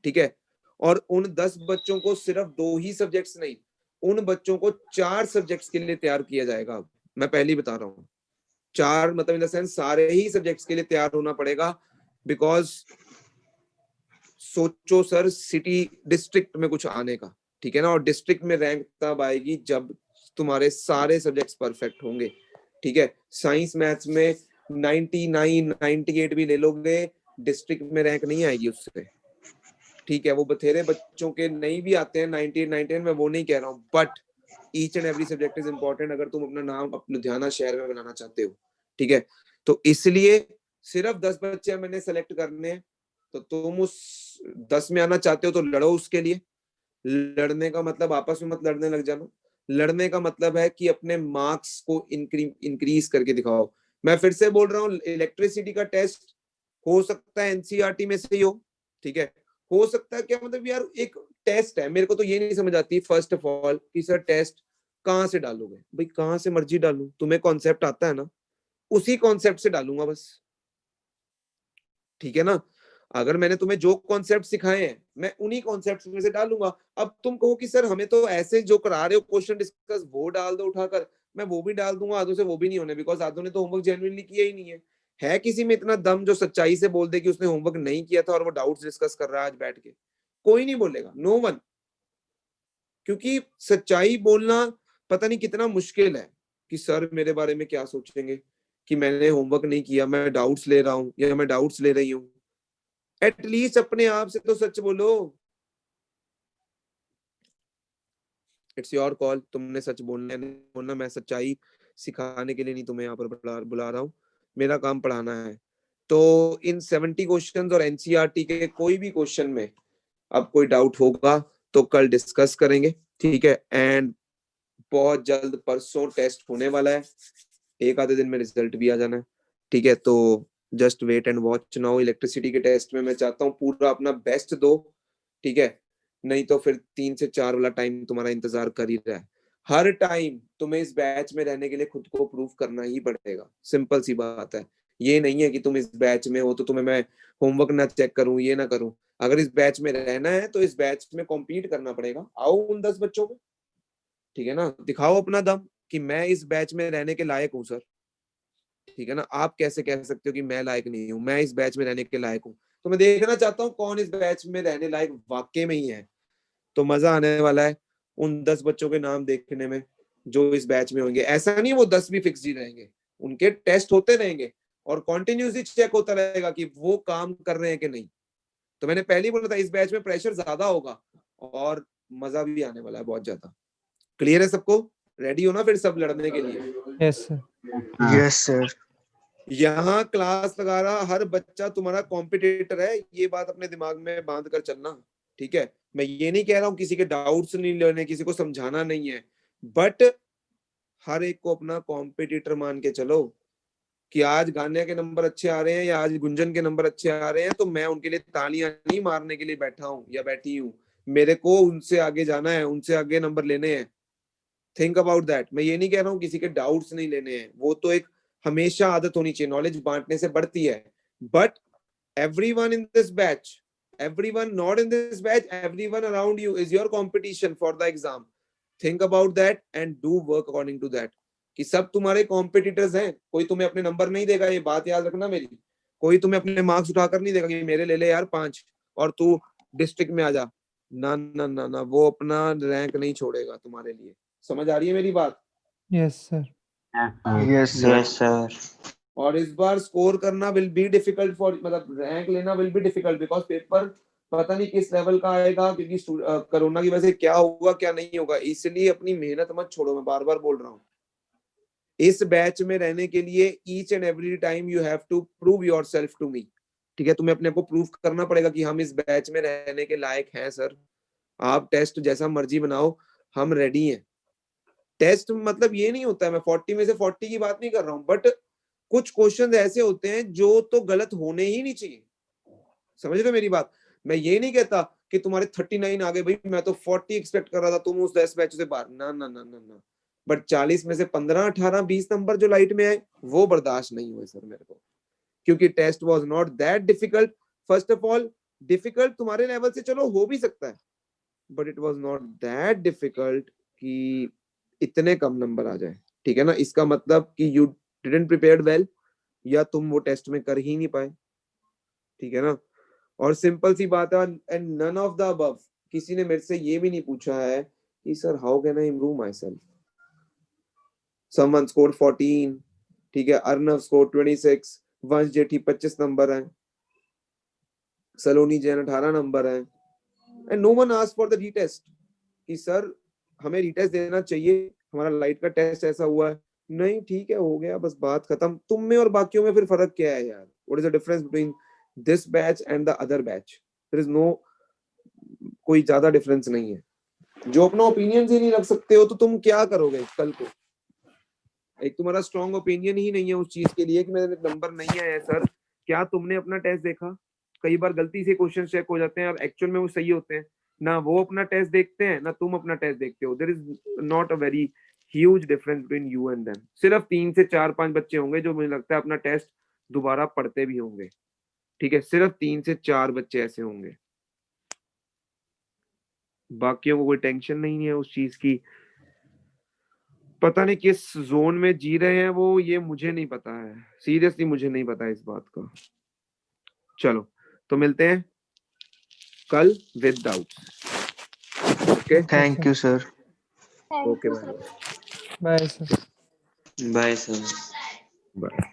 S1: ठीक है। और उन 10 बच्चों को सिर्फ 2 ही सब्जेक्ट्स नहीं, उन बच्चों को 4 सब्जेक्ट्स के लिए तैयार किया जाएगा। अब मैं पहले ही बता रहा हूँ, 4 मतलब इन द सेंस सारे ही सब्जेक्ट्स के लिए तैयार होना पड़ेगा, बिकॉज सोचो सर, सिटी डिस्ट्रिक्ट में कुछ आने का, ठीक है ना, और डिस्ट्रिक्ट में रैंक तब आएगी जब तुम्हारे सारे सब्जेक्ट्स परफेक्ट होंगे, ठीक है। साइंस मैथ्स में 99 98 भी ले लोगे, डिस्ट्रिक्ट में रैंक नहीं आएगी उससे, ठीक है। वो बथेरे बच्चों के नहीं भी आते हैं 98 99, मैं वो नहीं कह रहा हूँ, but each and every subject is important अगर तुम अपना नाम लुधियाना शहर में बनाना चाहते हो, ठीक है। तो इसलिए सिर्फ 10 बच्चे मैंने सेलेक्ट करने हैं, तो तुम उस 10 में आना चाहते हो तो लड़ो उसके लिए। लड़ने का मतलब आपस में मत लड़ने लग जाना, लड़ने का मतलब है कि अपने मार्क्स को इंक्रीज करके दिखाओ। मैं फिर से बोल रहा हूँ, इलेक्ट्रिसिटी का टेस्ट हो सकता है एनसीईआरटी में से ही हो, ठीक है, हो सकता है, क्या मतलब यार एक टेस्ट है, मेरे को तो ये नहीं समझ आती फर्स्ट ऑफ ऑल कि सर टेस्ट कहाँ से डालोगे, भाई कहाँ से मर्जी डालूं, तुम्हें कॉन्सेप्ट आता है ना, उसी कॉन्सेप्ट से डालूंगा बस, ठीक है ना। अगर मैंने तुम्हें जो कॉन्सेप्ट सिखाए हैं मैं उन्हीं कॉन्सेप्ट में से डालूंगा। अब तुम कहो कि सर हमें तो ऐसे जो करा रहे हो क्वेश्चन डिस्कस वो डाल दो उठाकर, मैं वो भी डाल दूंगा, आधों से वो भी नहीं होने, बिकॉज आधों ने तो होमवर्क जेन्युइनली किया ही नहीं है किसी में इतना दम जो सच्चाई से बोल दे कि उसने होमवर्क नहीं किया था और वो डाउट्स डिस्कस कर रहा है आज बैठ के? कोई नहीं बोलेगा, नो वन, क्योंकि सच्चाई बोलना पता नहीं कितना मुश्किल है कि सर मेरे बारे में क्या सोचेंगे कि मैंने होमवर्क नहीं किया, मैं डाउट्स ले रहा हूँ या मैं डाउट्स ले रही हूँ। एटलीस्ट अपने आप से तो सच बोलो। इट्स योर कॉल, तुमने सच बोलना है नहीं बोलना, मैं सच्चाई सिखाने के लिए नहीं तुम्हें यहाँ पर बुला रहा हूँ, मेरा काम पढ़ाना है। तो इन 70 क्वेश्चंस और एनसीईआरटी के कोई भी क्वेश्चन में अब कोई डाउट होगा तो कल डिस्कस करेंगे, ठीक है। एंड बहुत जल्द परसों टेस्ट होने वाला है, एक आधे दिन में रिजल्ट भी आ जाना है, ठीक है। तो just wait and watch now. Electricity के टेस्ट में मैं चाहता हूँ पूरा अपना बेस्ट दो, ठीक है, नहीं तो फिर 3 से 4 वाला टाइम तुम्हारा इंतजार कर ही रहा है। हर टाइम तुम्हें इस बैच में रहने के लिए खुद को प्रूव करना ही पड़ेगा, सिंपल सी बात है। ये नहीं है कि तुम इस बैच में हो तो तुम्हें मैं होमवर्क ना चेक करूं, ये ना करूं। अगर इस बैच में रहना है तो इस बैच में कॉम्पीट करना पड़ेगा। आओ उन 10 बच्चों में, ठीक है ना, दिखाओ अपना दम कि मैं इस बैच में रहने के लायक हूँ सर, ठीक है ना। आप कैसे कह सकते हो कि मैं लायक नहीं हूँ, मैं इस बैच में रहने के लायक हूँ। तो मैं देखना चाहता हूँ कौन इस बैच में रहने लायक वाकई में ही है। तो मजा आने वाला है उन 10 बच्चों के नाम देखने में जो इस बैच में होंगे। ऐसा नहीं वो 10 भी फिक्स ही रहेंगे, उनके टेस्ट होते रहेंगे और कॉन्टिन्यूसली चेक होता रहेगा कि वो काम कर रहे हैं कि नहीं। तो मैंने पहले ही बोला था इस बैच में प्रेशर ज्यादा होगा और मजा भी आने वाला है बहुत ज्यादा। क्लियर है सबको? रेडी हो ना फिर सब लड़ने के लिए?
S9: Yes sir.
S4: Yes sir.
S1: यहाँ क्लास लगा रहा हर बच्चा तुम्हारा कॉम्पिटिटर है, ये बात अपने दिमाग में बांध कर चलना, ठीक है। मैं ये नहीं कह रहा हूँ किसी के डाउट्स नहीं लेने, किसी को समझाना नहीं है, बट हर एक को अपना कॉम्पिटिटर मान के चलो कि आज गाने के नंबर अच्छे आ रहे हैं या आज गुंजन के नंबर अच्छे आ रहे हैं तो मैं उनके लिए तालियां नहीं मारने के लिए बैठा हूं या बैठी हूं। मेरे को उनसे आगे जाना है, उनसे आगे नंबर लेने हैं। Think about that. मैं ये नहीं कह रहा हूँ किसी के डाउट्स नहीं लेने हैं, वो तो एक हमेशा आदत होनी चाहिए, नॉलेज बांटने से बढ़ती है। But everyone in this batch, everyone not in this batch, everyone around you is your competition for the exam. Think about that and do work according to that. कि सब तुम्हारे कॉम्पिटिटर्स हैं, कोई तुम्हें अपने नंबर नहीं देगा, ये बात याद रखना मेरी। कोई तुम्हें अपने मार्क्स उठाकर नहीं देगा कि मेरे ले ले यार 5 और तू डिस्ट्रिक्ट में आ जा। ना ना ना ना, वो अपना रैंक नहीं छोड़ेगा तुम्हारे लिए। समझ आ रही है मेरी बात?
S9: Yes sir.
S4: Yes sir.
S1: और इस बार स्कोर करना विल बी डिफिकल्ट फॉर, मतलब रैंक लेना will be difficult because paper पता नहीं किस लेवल का आएगा, क्योंकि कोरोना की वजह से क्या होगा क्या नहीं होगा। इसलिए अपनी मेहनत मत छोड़ो, मैं बार बार बोल रहा हूँ। इस बैच में रहने के लिए each and every time you have to prove yourself to me, ठीक है। तुम्हें अपने आप को प्रूव करना पड़ेगा कि हम इस बैच में रहने के लायक हैं सर। आप टेस्ट जैसा मर्जी बनाओ, हम रेडी हैं। टेस्ट मतलब ये नहीं होता है, मैं 40 में से 40 की बात नहीं कर रहा हूँ, बट कुछ क्वेश्चन ऐसे होते हैं जो तो गलत होने ही नहीं चाहिए। समझ रहे हो मेरी बात? मैं ये नहीं कहता कि तुम्हारे 39 आ गए, भाई मैं तो 40 एक्सपेक्ट कर रहा था, तुम उस 10 बैच से बाहर। ना ना ना ना ना, बट 40 में से 15, 18, 20 नंबर जो लाइट में आए वो बर्दाश्त नहीं हुए सर मेरे को, क्योंकि test was not that difficult. First of all difficult तुम्हारे लेवल से चलो हो भी सकता है, but it was not that difficult कि इतने कम नंबर आ जाए, ठीक है ना। इसका मतलब कि यू डिडंट प्रिपेयर्ड वेल या तुम वो टेस्ट में कर ही नहीं पाए, ठीक है ना। और सिंपल सी बात है, and none of the above. किसी ने मेरे से ये भी नहीं पूछा है कि sir how can I improve my self. Someone scored 14, ठीक है, अर्नव स्कोर्ड 26, वंश जेठी 25 नंबर है, सलोनी जैन 18 नंबर है, and no one asked for the retest कि सर हमें रीटेस्ट देना चाहिए, हमारा लाइट का टेस्ट ऐसा हुआ है। नहीं, ठीक है, हो गया, बस बात खत्म। तुम में और बाकियों में फिर फर्क क्या है यार? What is the difference between this batch and the other batch? There is no, कोई ज्यादा डिफरेंस नहीं है। जो अपना ओपिनियन ही नहीं रख सकते हो तो तुम क्या करोगे कल को? एक तुम्हारा स्ट्रॉन्ग ओपिनियन ही नहीं है उस चीज के लिए कि मेरे नंबर नहीं आए सर। क्या तुमने अपना टेस्ट देखा? कई बार गलती से क्वेश्चन चेक हो जाते हैं, अब एक्चुअल में वो सही होते हैं ना। वो अपना टेस्ट देखते हैं ना तुम अपना टेस्ट देखते हो। There is not a very huge difference between you and them. सिर्फ 3 से 4-5 बच्चे होंगे जो मुझे लगता है अपना टेस्ट दोबारा पढ़ते भी होंगे, ठीक है। सिर्फ 3 से 4 बच्चे ऐसे होंगे, बाकियों को कोई टेंशन नहीं है उस चीज की। पता नहीं किस जोन में जी रहे हैं वो, ये मुझे नहीं पता है, सीरियसली मुझे नहीं पता इस बात का। चलो तो मिलते हैं कल with doubts. Okay,
S4: thank you sir.
S1: Okay,
S9: bye sir.
S12: Bye sir.
S1: Bye.